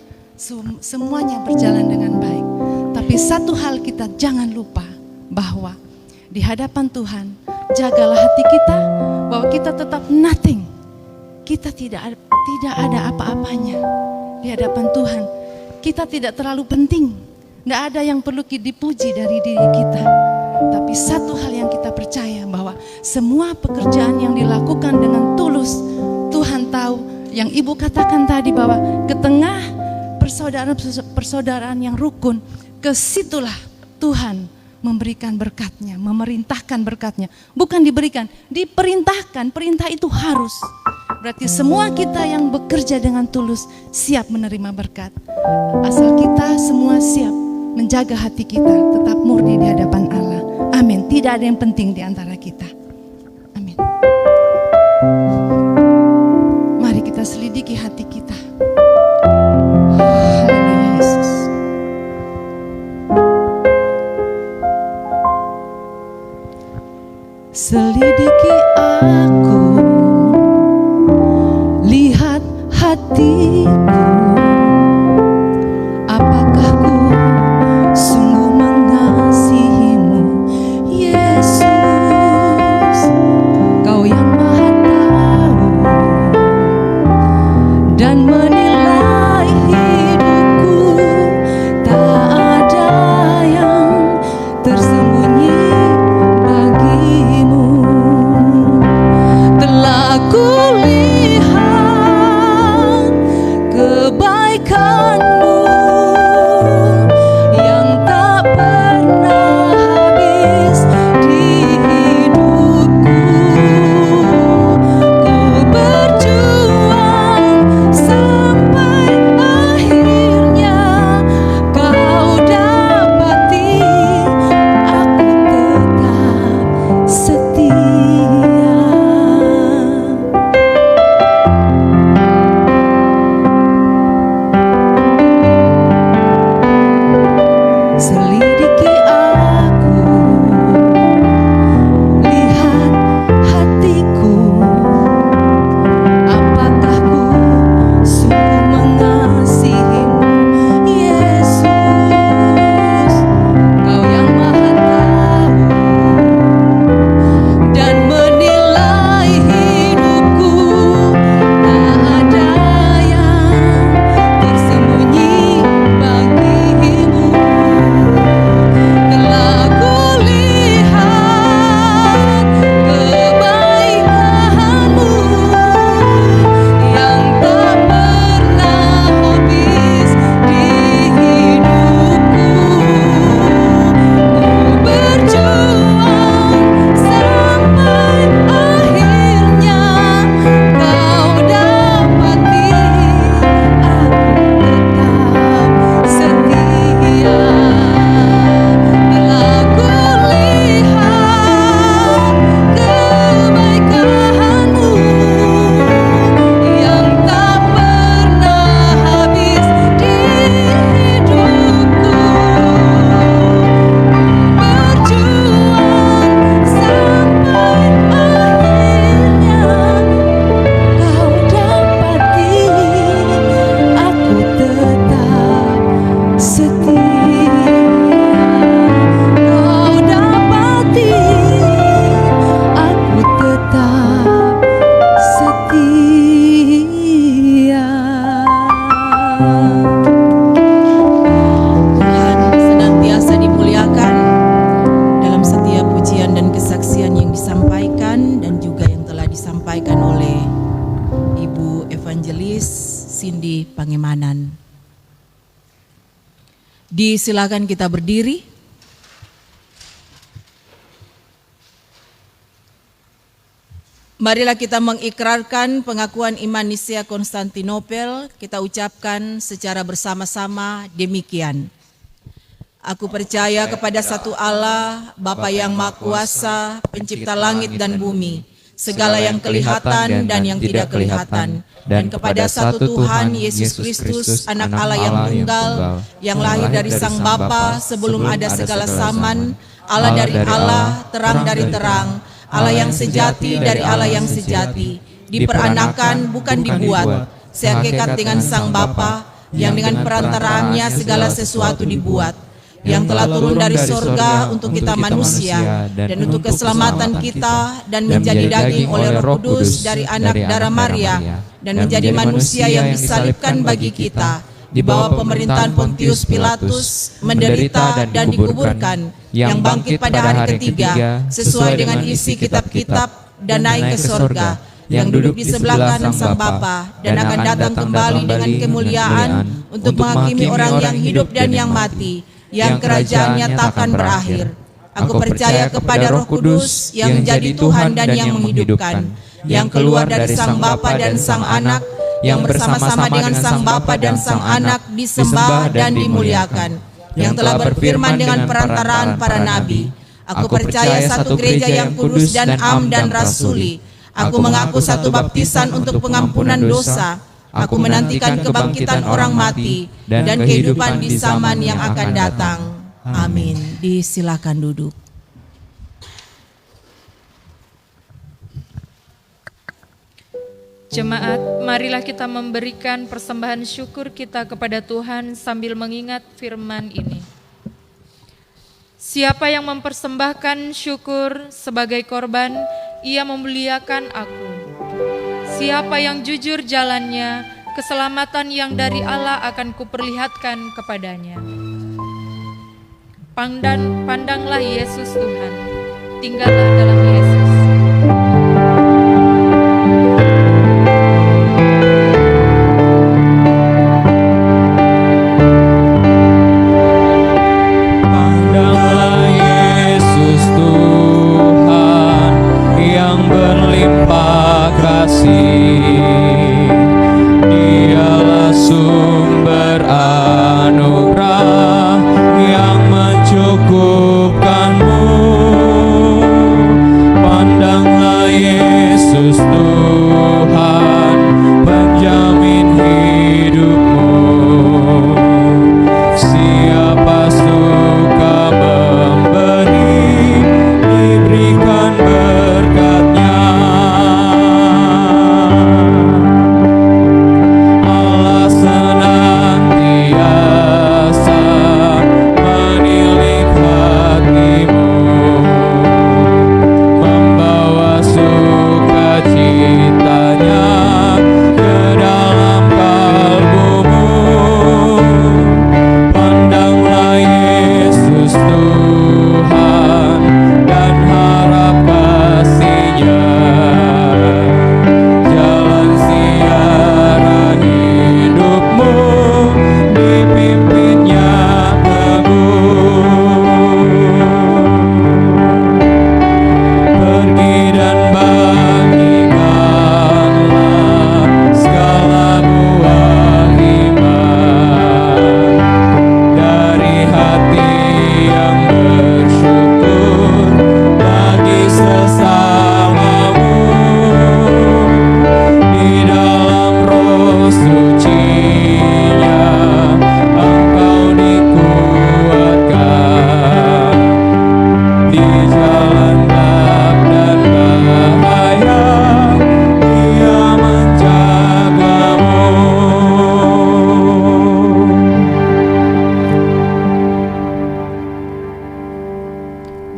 E: semuanya berjalan dengan baik. Tapi satu hal kita jangan lupa, bahwa di hadapan Tuhan jagalah hati kita, bahwa kita tetap nothing. Kita tidak ada apa-apanya di hadapan Tuhan. Kita tidak terlalu penting. Tidak ada yang perlu dipuji dari diri kita. Tapi satu hal yang kita percaya, bahwa semua pekerjaan yang dilakukan dengan tulus, Tuhan tahu. Yang Ibu katakan tadi, bahwa ke tengah persaudaraan yang rukun, kesitulah Tuhan memberikan berkatnya, memerintahkan berkatnya. Bukan diberikan, diperintahkan. Perintah itu harus. Berarti semua kita yang bekerja dengan tulus siap menerima berkat. Asal kita semua siap menjaga hati kita tetap murni di hadapan Allah. Amin. Tidak ada yang penting di antara kita. Amin. Mari kita selidiki hati kita. Haleluya Yesus. Selidiki aku, lihat hatiku, apakah ku sungguh mengasihimu, Yesus. Kau yang Maha Tahu dan menilai hidupku, tak ada yang tersembunyi bagimu. Selidiki aku, lihat hatiku, apakah ku sungguh mengasihimu, Yesus. Kau yang maha tahu dan menilai hidupku, tak ada yang tersembunyi bagimu. Telah kulihat kebaikanmu yang tak pernah habis di hidupku. Ku berjuang sampai akhirnya kau dapati aku tetap setia. Telah kulihat kebaikanmu yang tak pernah habis di hidupku. Berjuang sampai akhirnya kau dapati aku tetap setia. Kau dapati aku tetap setia.
B: Tuhan senantiasa dimuliakan dalam setiap pujian dan kesaksian yang disampaikan dan juga yang telah disampaikan oleh Ibu Evangelis Cindy Pangemanan. Disilakan kita berdiri. Marilah kita mengikrarkan pengakuan iman Nisea Konstantinopel. Kita ucapkan secara bersama-sama demikian. Aku percaya kepada satu Allah, Bapa yang Maha Kuasa, pencipta langit dan bumi, segala yang kelihatan dan yang tidak kelihatan, dan kepada satu Tuhan Yesus Kristus, anak Allah yang tunggal, yang lahir dari Sang Bapa sebelum ada segala zaman, Allah dari Allah, terang dari terang, Allah yang sejati dari Allah yang sejati, diperanakan bukan dibuat, sehakikat dengan Sang Bapa, yang dengan perantaraannya segala sesuatu dibuat, yang telah turun dari sorga untuk kita manusia dan untuk keselamatan kita, dan menjadi daging oleh Roh Kudus dari anak darah Maria, dan menjadi manusia yang disalibkan bagi kita, di bawah pemerintahan Pontius Pilatus, menderita dan dikuburkan, yang bangkit pada hari ketiga sesuai dengan isi kitab-kitab, dan naik ke sorga, yang duduk di sebelah kanan Sang Bapa, dan akan datang kembali dengan kemuliaan untuk menghakimi orang yang hidup dan yang mati, yang kerajaannya takkan berakhir. Aku percaya kepada Roh Kudus yang menjadi Tuhan dan yang menghidupkan, yang keluar dari Sang Bapa dan Sang Anak, yang bersama-sama dengan Sang Bapa dan Sang Anak disembah dan dimuliakan, yang telah berfirman dengan perantaraan para nabi. Aku percaya satu gereja yang kudus dan am dan rasuli. Aku mengaku satu baptisan untuk pengampunan dosa. Aku menantikan kebangkitan orang mati dan kehidupan di zaman yang akan datang. Amin. Disilakan duduk.
A: Jemaat, marilah kita memberikan persembahan syukur kita kepada Tuhan sambil mengingat firman ini. Siapa yang mempersembahkan syukur sebagai korban, ia memuliakan aku. Siapa yang jujur jalannya, keselamatan yang dari Allah akan kuperlihatkan kepadanya. Pandanglah Yesus Tuhan, tinggallah dalam Yesus.
C: Pandanglah Yesus Tuhan yang berlimpah kasih, Dialah sumber anugerah yang mencukupkanmu.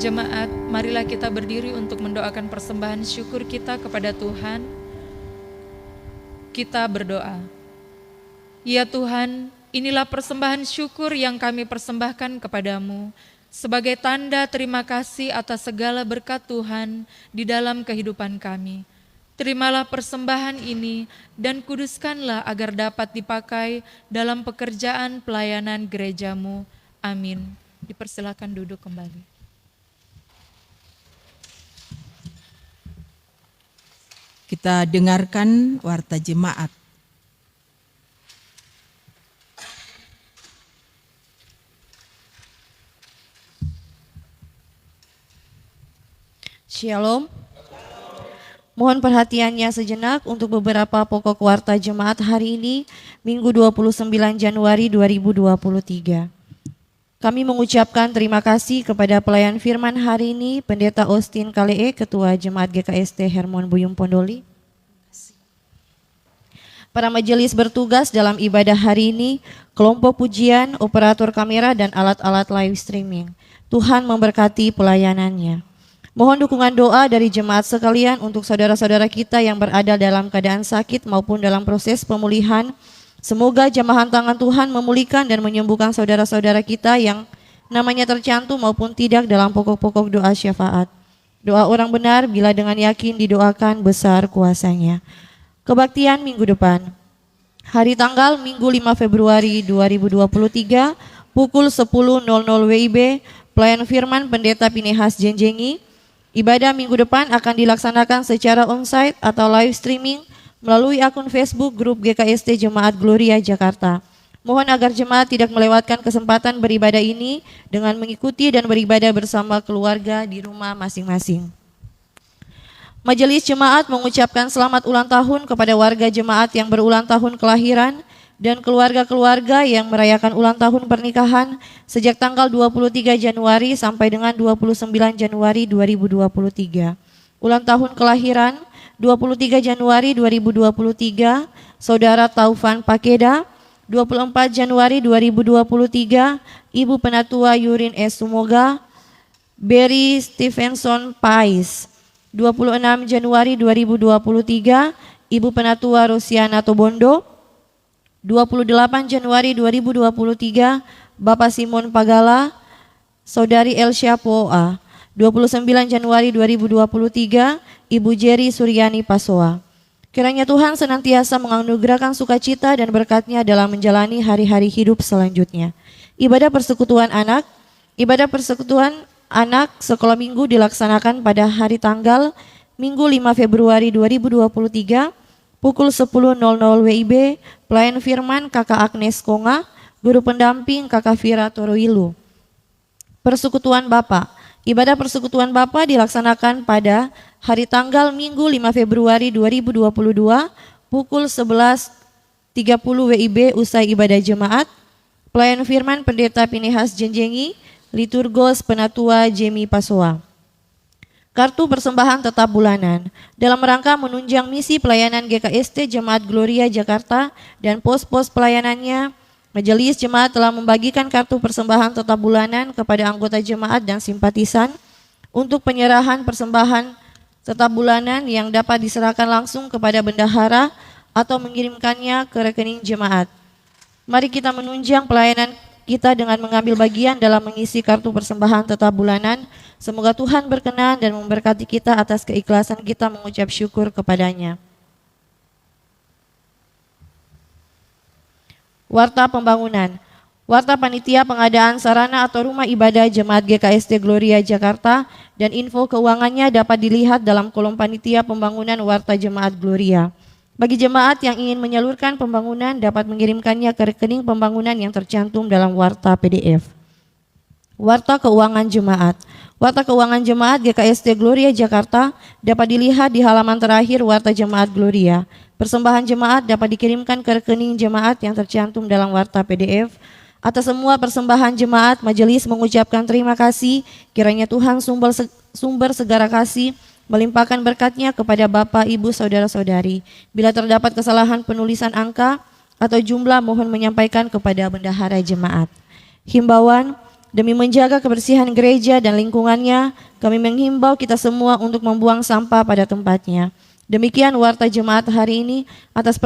A: jemaat, marilah kita berdiri untuk mendoakan persembahan syukur kita kepada Tuhan. Kita berdoa. Ya Tuhan, inilah persembahan syukur yang kami persembahkan kepadamu sebagai tanda terima kasih atas segala berkat Tuhan di dalam kehidupan kami. Terimalah persembahan ini dan kuduskanlah agar dapat dipakai dalam pekerjaan pelayanan gerejamu. Amin. Dipersilakan duduk kembali.
B: Kita dengarkan warta jemaat.
F: Shalom. Mohon perhatiannya sejenak untuk beberapa pokok warta jemaat hari ini, Minggu 29 Januari 2023. Kami mengucapkan terima kasih kepada pelayan firman hari ini, Pendeta Austin Kalee, Ketua Jemaat GKST Hermon Buyung Pondoli. Para majelis bertugas dalam ibadah hari ini, kelompok pujian, operator kamera, dan alat-alat live streaming. Tuhan memberkati pelayanannya. Mohon dukungan doa dari jemaat sekalian untuk saudara-saudara kita yang berada dalam keadaan sakit maupun dalam proses pemulihan. Semoga jamahan tangan Tuhan memulihkan dan menyembuhkan saudara-saudara kita yang namanya tercantum maupun tidak dalam pokok-pokok doa syafaat. Doa orang benar bila dengan yakin didoakan besar kuasanya. Kebaktian minggu depan. Hari tanggal Minggu 5 Februari 2023 pukul 10.00 WIB, pelayan firman Pendeta Pinehas Jenjengi. Ibadah minggu depan akan dilaksanakan secara onsite atau live streaming melalui akun Facebook grup GKST Jemaat Gloria Jakarta. Mohon agar jemaat tidak melewatkan kesempatan beribadah ini dengan mengikuti dan beribadah bersama keluarga di rumah masing-masing. Majelis jemaat mengucapkan selamat ulang tahun kepada warga jemaat yang berulang tahun kelahiran dan keluarga-keluarga yang merayakan ulang tahun pernikahan sejak tanggal 23 Januari sampai dengan 29 Januari 2023. Ulang tahun kelahiran 23 Januari 2023, Saudara Taufan Pakeda. 24 Januari 2023, Ibu Penatua Yurin S. Sumoga, Berry Stevenson Pais. 26 Januari 2023, Ibu Penatua Rosiana Tobondo. 28 Januari 2023, Bapak Simon Pagala, Saudari Elsya Poa. 29 Januari 2023, Ibu Jerry Suryani Pasoa. Kiranya Tuhan senantiasa menganugerahkan sukacita dan berkat-Nya dalam menjalani hari-hari hidup selanjutnya. Ibadah persekutuan anak sekolah minggu dilaksanakan pada hari tanggal Minggu 5 Februari 2023 pukul 10.00 WIB, pelayan firman Kakak Agnes Konga, guru pendamping Kakak Vira Toroilu. Persekutuan Bapa. Ibadah persekutuan Bapa dilaksanakan pada hari tanggal Minggu 5 Februari 2022 pukul 11.30 WIB usai ibadah jemaat. Pelayan firman Pendeta Pinehas Jenjengi, liturgos Penatua Jemi Pasoa. Kartu persembahan tetap bulanan dalam rangka menunjang misi pelayanan GKST Jemaat Gloria Jakarta dan pos-pos pelayanannya. Majelis jemaat telah membagikan kartu persembahan tetap bulanan kepada anggota jemaat dan simpatisan untuk penyerahan persembahan tetap bulanan yang dapat diserahkan langsung kepada bendahara atau mengirimkannya ke rekening jemaat. Mari kita menunjang pelayanan kita dengan mengambil bagian dalam mengisi kartu persembahan tetap bulanan. Semoga Tuhan berkenan dan memberkati kita atas keikhlasan kita mengucap syukur kepadanya. Warta pembangunan. Warta panitia pengadaan sarana atau rumah ibadah Jemaat GKST Gloria Jakarta dan info keuangannya dapat dilihat dalam kolom panitia pembangunan Warta Jemaat Gloria. Bagi jemaat yang ingin menyalurkan pembangunan dapat mengirimkannya ke rekening pembangunan yang tercantum dalam warta PDF. Warta keuangan jemaat. Warta keuangan jemaat GKST Gloria Jakarta dapat dilihat di halaman terakhir Warta Jemaat Gloria. Persembahan jemaat dapat dikirimkan ke rekening jemaat yang tercantum dalam warta PDF. Atas semua persembahan jemaat, majelis mengucapkan terima kasih. Kiranya Tuhan sumber segala kasih melimpahkan berkat-Nya kepada Bapak, Ibu, Saudara-saudari. Bila terdapat kesalahan penulisan angka atau jumlah, mohon menyampaikan kepada bendahara jemaat. Himbauan, demi menjaga kebersihan gereja dan lingkungannya, kami menghimbau kita semua untuk membuang sampah pada tempatnya. Demikian warta jemaat hari ini. Atas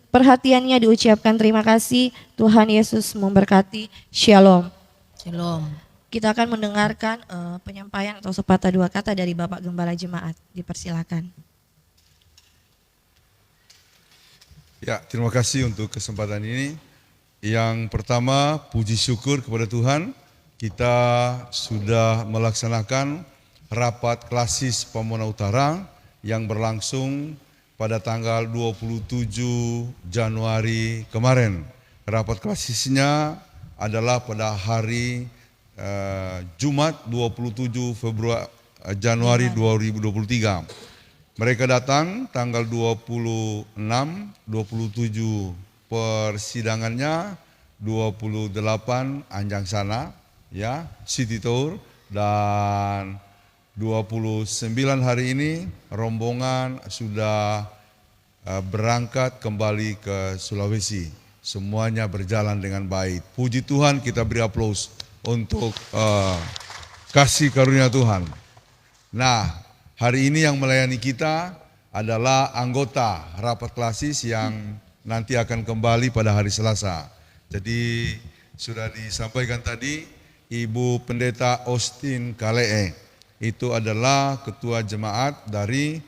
F: perhatiannya diucapkan terima kasih. Tuhan Yesus memberkati. Shalom.
B: Shalom.
F: Kita akan mendengarkan penyampaian atau sepatah dua kata dari Bapak Gembala Jemaat. Dipersilakan.
G: Ya, terima kasih untuk kesempatan ini. Yang pertama, puji syukur kepada Tuhan. Kita sudah melaksanakan rapat klasis Pamona Utara yang berlangsung pada tanggal 27 Januari kemarin. Rapat klasisnya adalah pada hari Jumat 27 Januari 2023. Mereka datang tanggal 26, 27 persidangannya, 28 Anjang Sana, ya, City Tour, dan 29 hari ini rombongan sudah berangkat kembali ke Sulawesi. Semuanya berjalan dengan baik. Puji Tuhan, kita beri aplaus untuk kasih karunia Tuhan. Nah, hari ini yang melayani kita adalah anggota rapat klasis yang nanti akan kembali pada hari Selasa. Jadi sudah disampaikan tadi, Ibu Pendeta Austin Kalee itu adalah ketua jemaat dari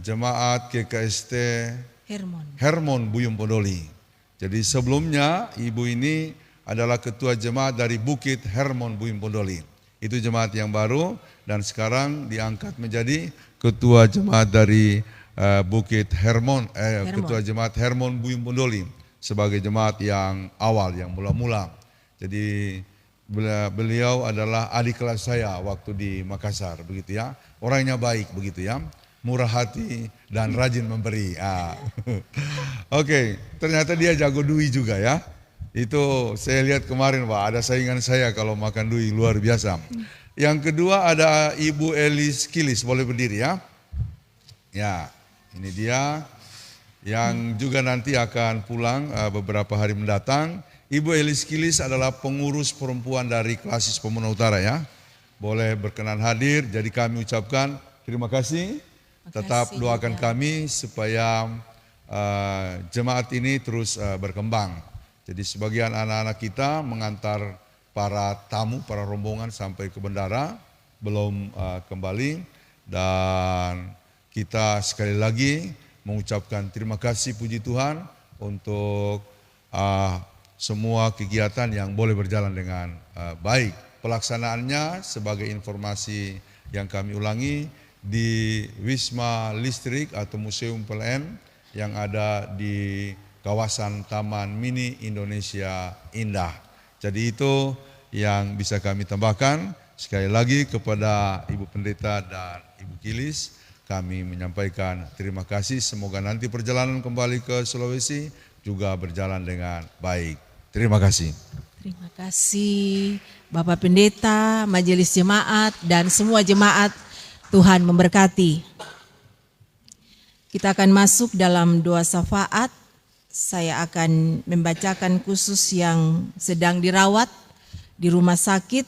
G: jemaat KKST Hermon Buyung Pondoli. Jadi sebelumnya ibu ini adalah ketua jemaat dari Bukit Hermon Buyung Pondoli. Itu jemaat yang baru dan sekarang diangkat menjadi ketua jemaat dari Bukit Hermon, ketua jemaat Hermon Buyung Pondoli sebagai jemaat yang awal, yang mula-mula. Jadi beliau adalah adik kelas saya waktu di Makassar, begitu ya. Orangnya baik, begitu ya. Murah hati dan rajin memberi. Oke, ternyata dia jago dui juga ya. Itu saya lihat kemarin, Pak, ada saingan saya kalau makan dui luar biasa. Yang kedua ada Ibu Elis Kilis, boleh berdiri ya. Ya, ini dia yang juga nanti akan pulang beberapa hari mendatang. Ibu Elis Kilis adalah pengurus perempuan dari klasis Pamona Utara ya. Boleh berkenan hadir, jadi kami ucapkan terima kasih. Tetap doakan kami supaya jemaat ini terus berkembang. Jadi sebagian anak-anak kita mengantar para tamu, para rombongan sampai ke bandara, belum kembali. Dan kita sekali lagi mengucapkan terima kasih puji Tuhan untuk semua kegiatan yang boleh berjalan dengan baik. Pelaksanaannya sebagai informasi yang kami ulangi di Wisma Listrik atau Museum PLN yang ada di kawasan Taman Mini Indonesia Indah. Jadi itu yang bisa kami tambahkan. Sekali lagi kepada Ibu Pendeta dan Ibu Kilis, kami menyampaikan terima kasih. Semoga nanti perjalanan kembali ke Sulawesi juga berjalan dengan baik. Terima kasih.
B: Terima kasih Bapak Pendeta, Majelis Jemaat, dan semua jemaat. Tuhan memberkati. Kita akan masuk dalam doa syafaat. Saya akan membacakan khusus yang sedang dirawat di rumah sakit.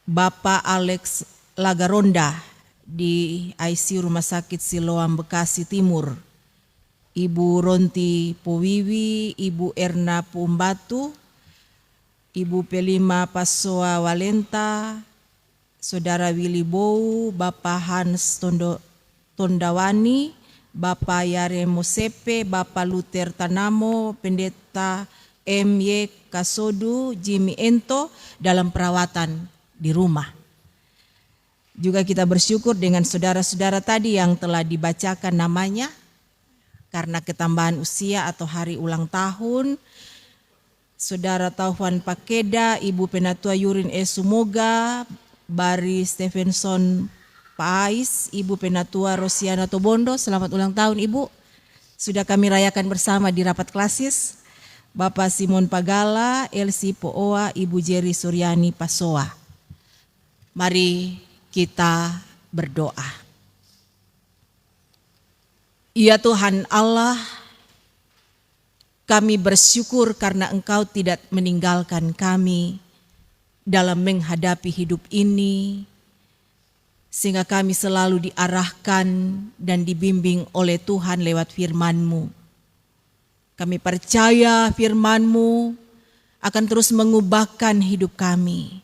B: Bapak Alex Lagaronda di ICU Rumah Sakit Siloam Bekasi Timur. Ibu Ronti Powiwi, Ibu Erna Pumbatu, Ibu Pelima Pasoa Walenta, Saudara Willy Bow, Bapak Hans Tondawani, Bapak Yare Mosepe, Bapak Luther Tanamo, Pendeta M.Y. Kasodu, Jimmy Ento dalam perawatan di rumah. Juga kita bersyukur dengan saudara-saudara tadi yang telah dibacakan namanya karena ketambahan usia atau hari ulang tahun. Saudara Taufan Pakeda, Ibu Penatua Yurin Sumoga, Bari Stevenson Pais, Ibu Penatua Rosiana Tobondo, selamat ulang tahun Ibu. Sudah kami rayakan bersama di rapat klasis. Bapak Simon Pagala, Elsi Pooa, Ibu Jerry Suryani Pasoa. Mari kita berdoa. Ya Tuhan Allah, Kami bersyukur karena Engkau tidak meninggalkan kami dalam menghadapi hidup ini, sehingga kami selalu diarahkan dan dibimbing oleh Tuhan lewat firman-Mu. Kami percaya firman-Mu akan terus mengubahkan hidup kami,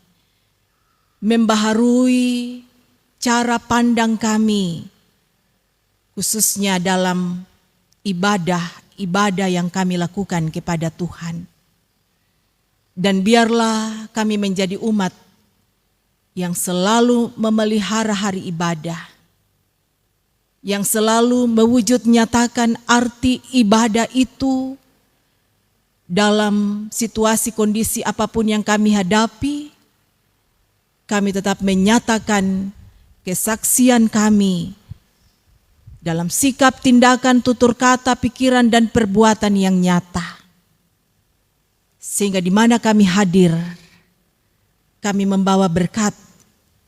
B: membaharui cara pandang kami, khususnya dalam ibadah yang kami lakukan kepada Tuhan. Dan biarlah kami menjadi umat yang selalu memelihara hari ibadah, yang selalu mewujud nyatakan arti ibadah itu dalam situasi kondisi apapun yang kami hadapi. Kami tetap menyatakan kesaksian kami dalam sikap, tindakan, tutur kata, pikiran, dan perbuatan yang nyata. Sehingga di mana kami hadir, kami membawa berkat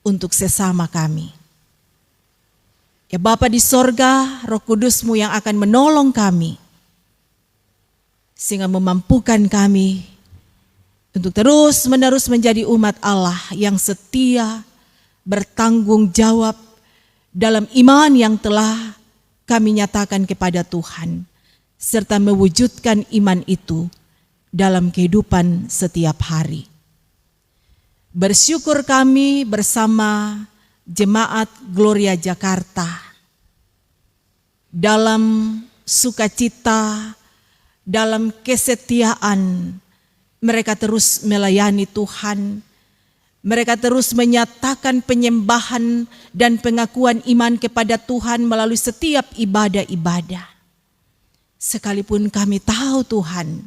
B: untuk sesama kami. Ya Bapa di sorga, Roh Kudus-Mu yang akan menolong kami, sehingga memampukan kami untuk terus-menerus menjadi umat Allah yang setia, bertanggung jawab dalam iman yang telah kami nyatakan kepada Tuhan, serta mewujudkan iman itu dalam kehidupan setiap hari. Bersyukur kami bersama Jemaat Gloria Jakarta dalam sukacita, dalam kesetiaan, mereka terus melayani Tuhan. Mereka terus menyatakan penyembahan dan pengakuan iman kepada Tuhan melalui setiap ibadah-ibadah. Sekalipun kami tahu Tuhan,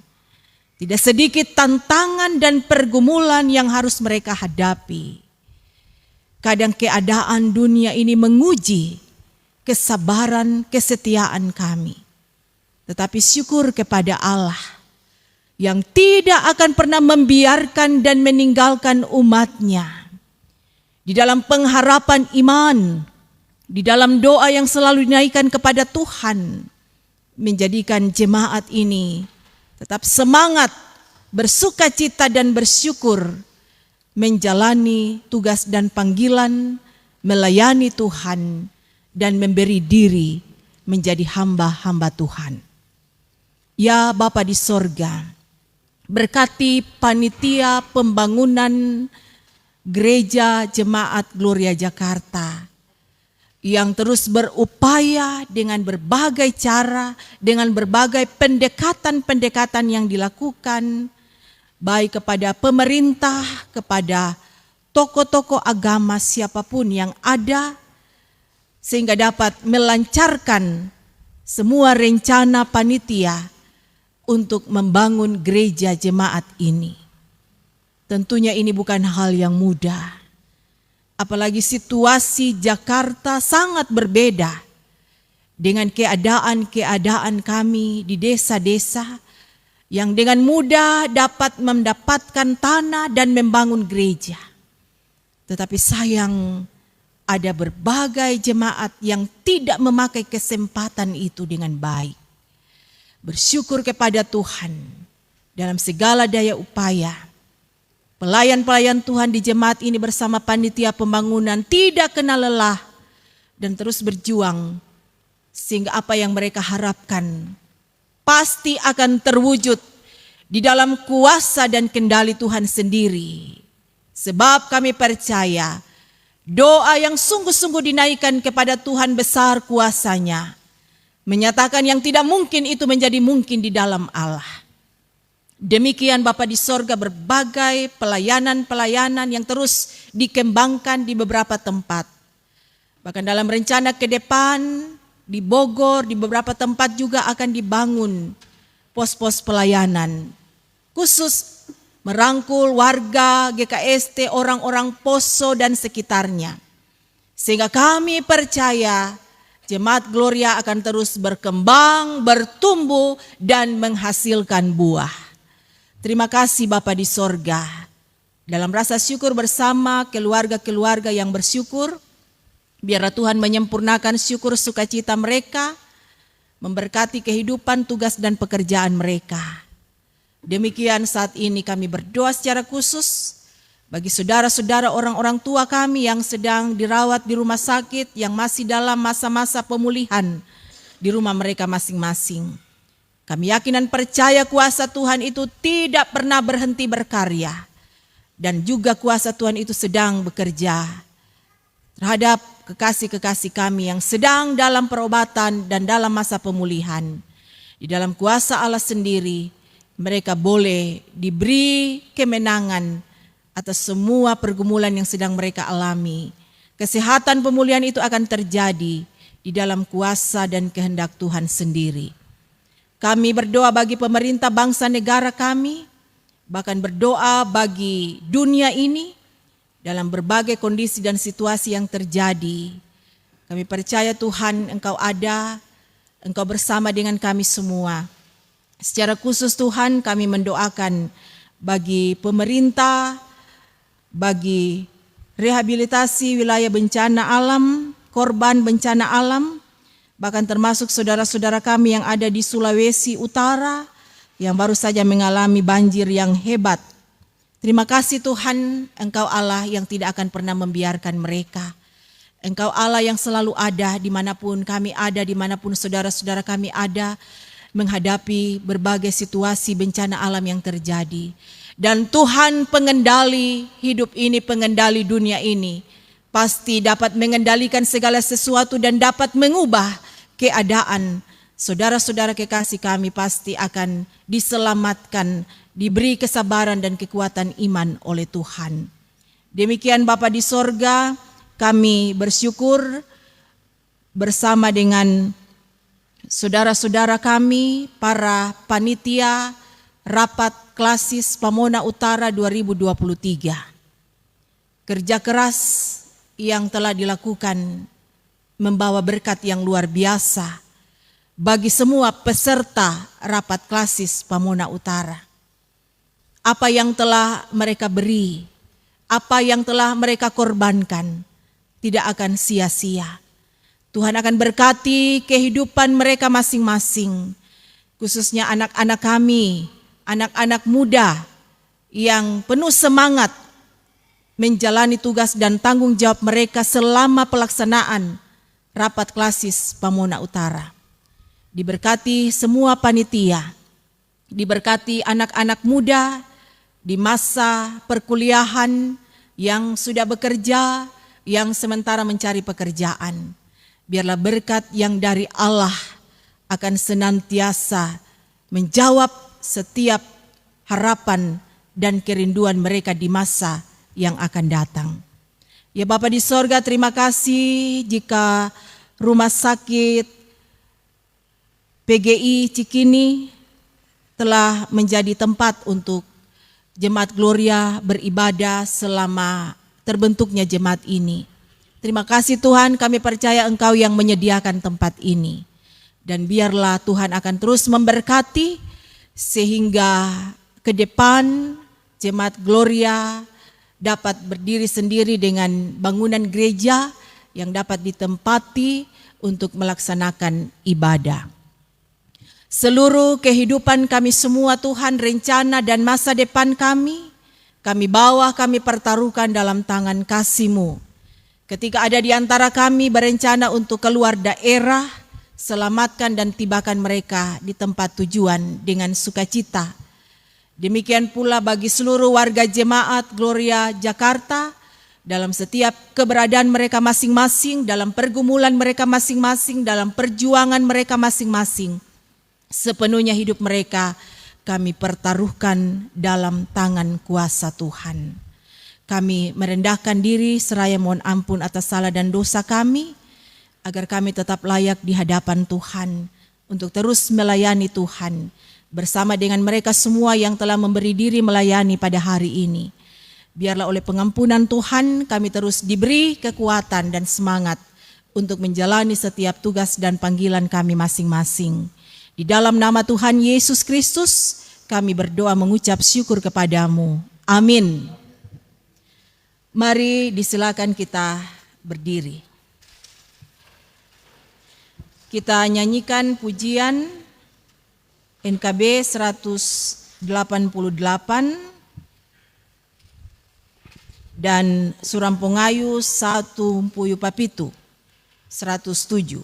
B: tidak sedikit tantangan dan pergumulan yang harus mereka hadapi. Kadang keadaan dunia ini menguji kesabaran, kesetiaan kami. Tetapi syukur kepada Allah yang tidak akan pernah membiarkan dan meninggalkan umatnya. Di dalam pengharapan iman, di dalam doa yang selalu dinaikkan kepada Tuhan, menjadikan jemaat ini tetap semangat, bersukacita dan bersyukur, menjalani tugas dan panggilan, melayani Tuhan, dan memberi diri menjadi hamba-hamba Tuhan. Ya Bapa di sorga, berkati panitia pembangunan Gereja Jemaat Gloria Jakarta yang terus berupaya dengan berbagai cara, dengan berbagai pendekatan-pendekatan yang dilakukan, baik kepada pemerintah, kepada tokoh-tokoh agama siapapun yang ada, sehingga dapat melancarkan semua rencana panitia untuk membangun gereja jemaat ini. Tentunya ini bukan hal yang mudah. Apalagi situasi Jakarta sangat berbeda dengan keadaan kami di desa-desa yang dengan mudah dapat mendapatkan tanah dan membangun gereja. Tetapi sayang, ada berbagai jemaat yang tidak memakai kesempatan itu dengan baik. Bersyukur kepada Tuhan dalam segala daya upaya. Pelayan-pelayan Tuhan di jemaat ini bersama panitia pembangunan tidak kenal lelah dan terus berjuang sehingga apa yang mereka harapkan pasti akan terwujud di dalam kuasa dan kendali Tuhan sendiri. Sebab kami percaya doa yang sungguh-sungguh dinaikkan kepada Tuhan besar kuasanya, menyatakan yang tidak mungkin itu menjadi mungkin di dalam Allah. Demikian Bapa di sorga, berbagai pelayanan-pelayanan yang terus dikembangkan di beberapa tempat. Bahkan dalam rencana ke depan di Bogor, di beberapa tempat juga akan dibangun pos-pos pelayanan. Khusus merangkul warga GKST, orang-orang Poso dan sekitarnya. Sehingga kami percaya Jemaat Gloria akan terus berkembang, bertumbuh, dan menghasilkan buah. Terima kasih Bapa di sorga. Dalam rasa syukur bersama keluarga-keluarga yang bersyukur, biarlah Tuhan menyempurnakan syukur sukacita mereka memberkati kehidupan, tugas, dan pekerjaan mereka. Demikian saat ini kami berdoa secara khusus bagi saudara-saudara orang-orang tua kami yang sedang dirawat di rumah sakit, yang masih dalam masa-masa pemulihan di rumah mereka masing-masing. Kami yakin dan percaya kuasa Tuhan itu tidak pernah berhenti berkarya, dan juga kuasa Tuhan itu sedang bekerja terhadap kekasih-kekasih kami yang sedang dalam perobatan dan dalam masa pemulihan. Di dalam kuasa Allah sendiri, mereka boleh diberi kemenangan atas semua pergumulan yang sedang mereka alami. Kesehatan pemulihan itu akan terjadi di dalam kuasa dan kehendak Tuhan sendiri. Kami berdoa bagi pemerintah bangsa negara kami, bahkan berdoa bagi dunia ini dalam berbagai kondisi dan situasi yang terjadi. Kami percaya Tuhan, Engkau ada, Engkau bersama dengan kami semua. Secara khusus Tuhan, kami mendoakan bagi pemerintah, bagi rehabilitasi wilayah bencana alam, korban bencana alam, bahkan termasuk saudara-saudara kami yang ada di Sulawesi Utara yang baru saja mengalami banjir yang hebat. Terima kasih Tuhan, Engkau Allah yang tidak akan pernah membiarkan mereka. Engkau Allah yang selalu ada dimanapun kami ada, dimanapun saudara-saudara kami ada, menghadapi berbagai situasi bencana alam yang terjadi. Dan Tuhan pengendali hidup ini, pengendali dunia ini, pasti dapat mengendalikan segala sesuatu dan dapat mengubah keadaan. Saudara-saudara kekasih kami pasti akan diselamatkan, diberi kesabaran dan kekuatan iman oleh Tuhan. Demikian Bapa di sorga, kami bersyukur bersama dengan saudara-saudara kami, para panitia Rapat Klasis Pamona Utara 2023. Kerja keras yang telah dilakukan membawa berkat yang luar biasa bagi semua peserta Rapat Klasis Pamona Utara. Apa yang telah mereka beri, apa yang telah mereka korbankan, tidak akan sia-sia. Tuhan akan berkati kehidupan mereka masing-masing, khususnya anak-anak kami, anak-anak muda yang penuh semangat menjalani tugas dan tanggung jawab mereka selama pelaksanaan Rapat Klasis Pamona Utara. Diberkati semua panitia, diberkati anak-anak muda di masa perkuliahan yang sudah bekerja, yang sementara mencari pekerjaan. Biarlah berkat yang dari Allah akan senantiasa menjawab setiap harapan dan kerinduan mereka di masa yang akan datang. Ya Bapa di sorga, terima kasih jika rumah sakit PGI Cikini telah menjadi tempat untuk Jemaat Gloria beribadah selama terbentuknya jemaat ini. Terima kasih Tuhan, kami percaya Engkau yang menyediakan tempat ini. Dan biarlah Tuhan akan terus memberkati sehingga ke depan Jemaat Gloria dapat berdiri sendiri dengan bangunan gereja yang dapat ditempati untuk melaksanakan ibadah. Seluruh kehidupan kami semua Tuhan, rencana dan masa depan kami bawa, kami pertaruhkan dalam tangan kasih-Mu. Ketika ada di antara kami berencana untuk keluar daerah, selamatkan dan tibakan mereka di tempat tujuan dengan sukacita. Demikian pula bagi seluruh warga Jemaat Gloria Jakarta, dalam setiap keberadaan mereka masing-masing, dalam pergumulan mereka masing-masing, dalam perjuangan mereka masing-masing, sepenuhnya hidup mereka kami pertaruhkan dalam tangan kuasa Tuhan. Kami merendahkan diri seraya mohon ampun atas salah dan dosa kami, agar kami tetap layak di hadapan Tuhan untuk terus melayani Tuhan bersama dengan mereka semua yang telah memberi diri melayani pada hari ini. Biarlah oleh pengampunan Tuhan kami terus diberi kekuatan dan semangat untuk menjalani setiap tugas dan panggilan kami masing-masing. Di dalam nama Tuhan Yesus Kristus kami berdoa mengucap syukur kepadamu. Amin. Mari disilakan kita berdiri. Kita nyanyikan pujian NKB 188 dan Surampongayu 1 Puyu Papitu 107.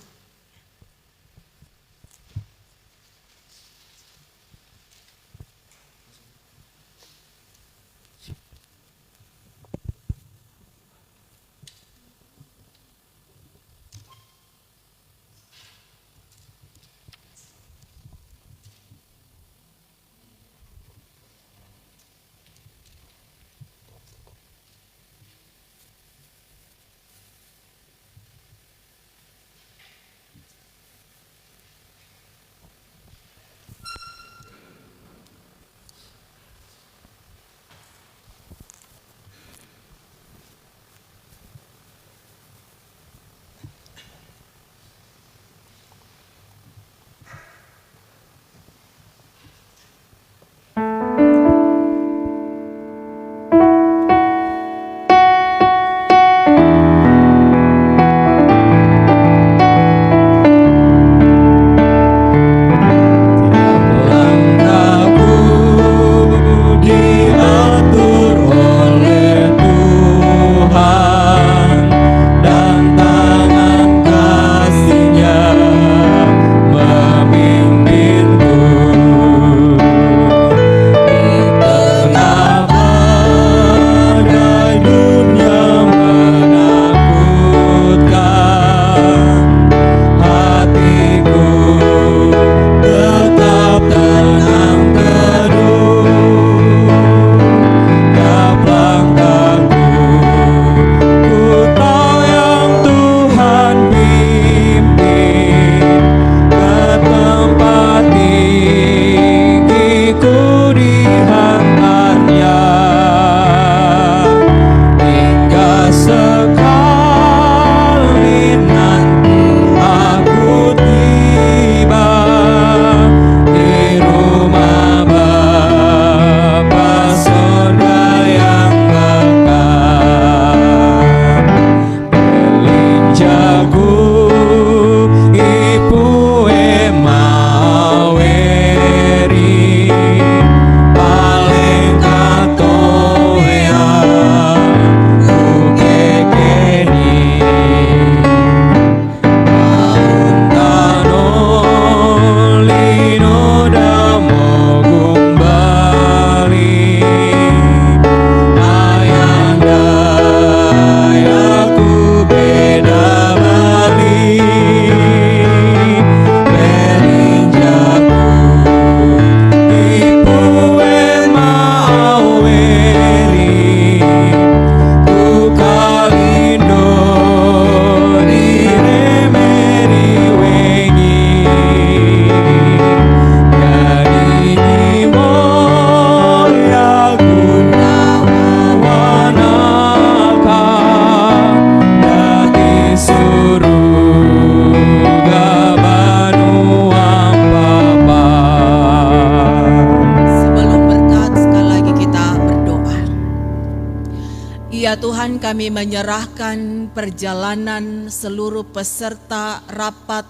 B: Ya Tuhan, kami menyerahkan perjalanan seluruh peserta rapat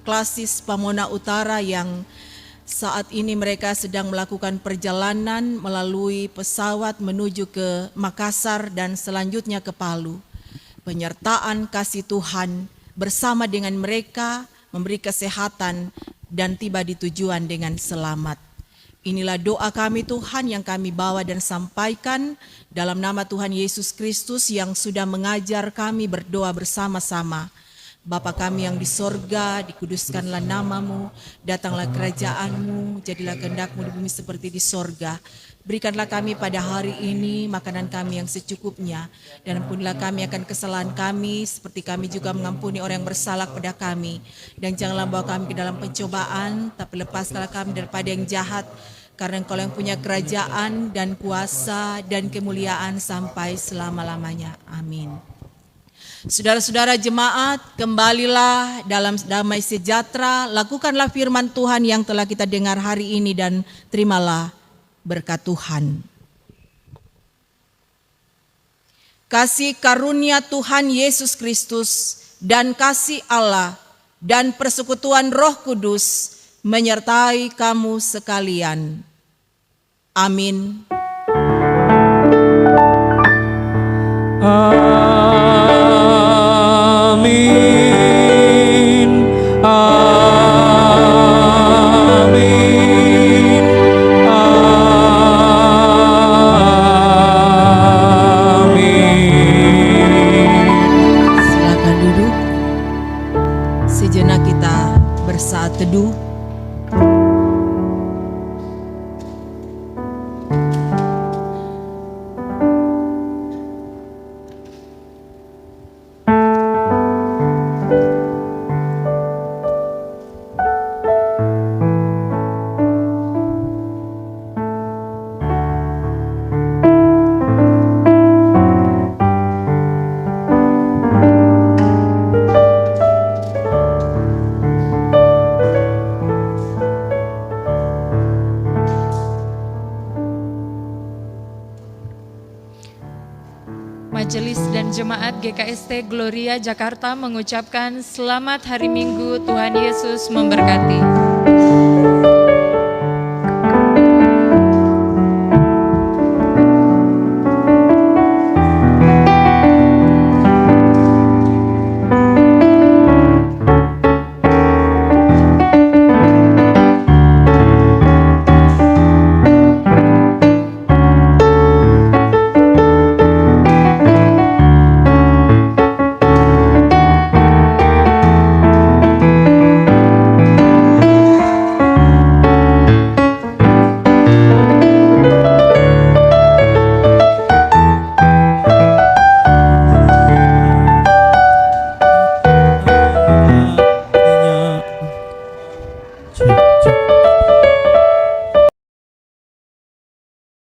B: klasis Pamona Utara yang saat ini mereka sedang melakukan perjalanan melalui pesawat menuju ke Makassar dan selanjutnya ke Palu. Penyertaan kasih Tuhan bersama dengan mereka memberi kesehatan dan tiba di tujuan dengan selamat. Inilah doa kami Tuhan yang kami bawa dan sampaikan dalam nama Tuhan Yesus Kristus yang sudah mengajar kami berdoa bersama-sama. Bapa kami yang di sorga, dikuduskanlah namamu, datanglah kerajaanmu, jadilah kehendakmu di bumi seperti di sorga. Berikanlah kami pada hari ini makanan kami yang secukupnya, dan ampunilah kami akan kesalahan kami, seperti kami juga mengampuni orang yang bersalah kepada kami. Dan janganlah bawa kami ke dalam pencobaan, tapi lepaskanlah kami daripada yang jahat, karena Engkau yang punya kerajaan dan kuasa dan kemuliaan sampai selama-lamanya. Amin. Saudara-saudara jemaat, kembalilah dalam damai sejahtera, lakukanlah firman Tuhan yang telah kita dengar hari ini dan terimalah berkat Tuhan. Kasih karunia Tuhan Yesus Kristus dan kasih Allah dan persekutuan Roh Kudus menyertai kamu sekalian. Amin.
C: Amin. Amin. Amin.
B: Silakan duduk. Sejenak kita bersaat teduh.
A: Majelis dan Jemaat GKST Gloria Jakarta mengucapkan selamat hari Minggu, Tuhan Yesus memberkati.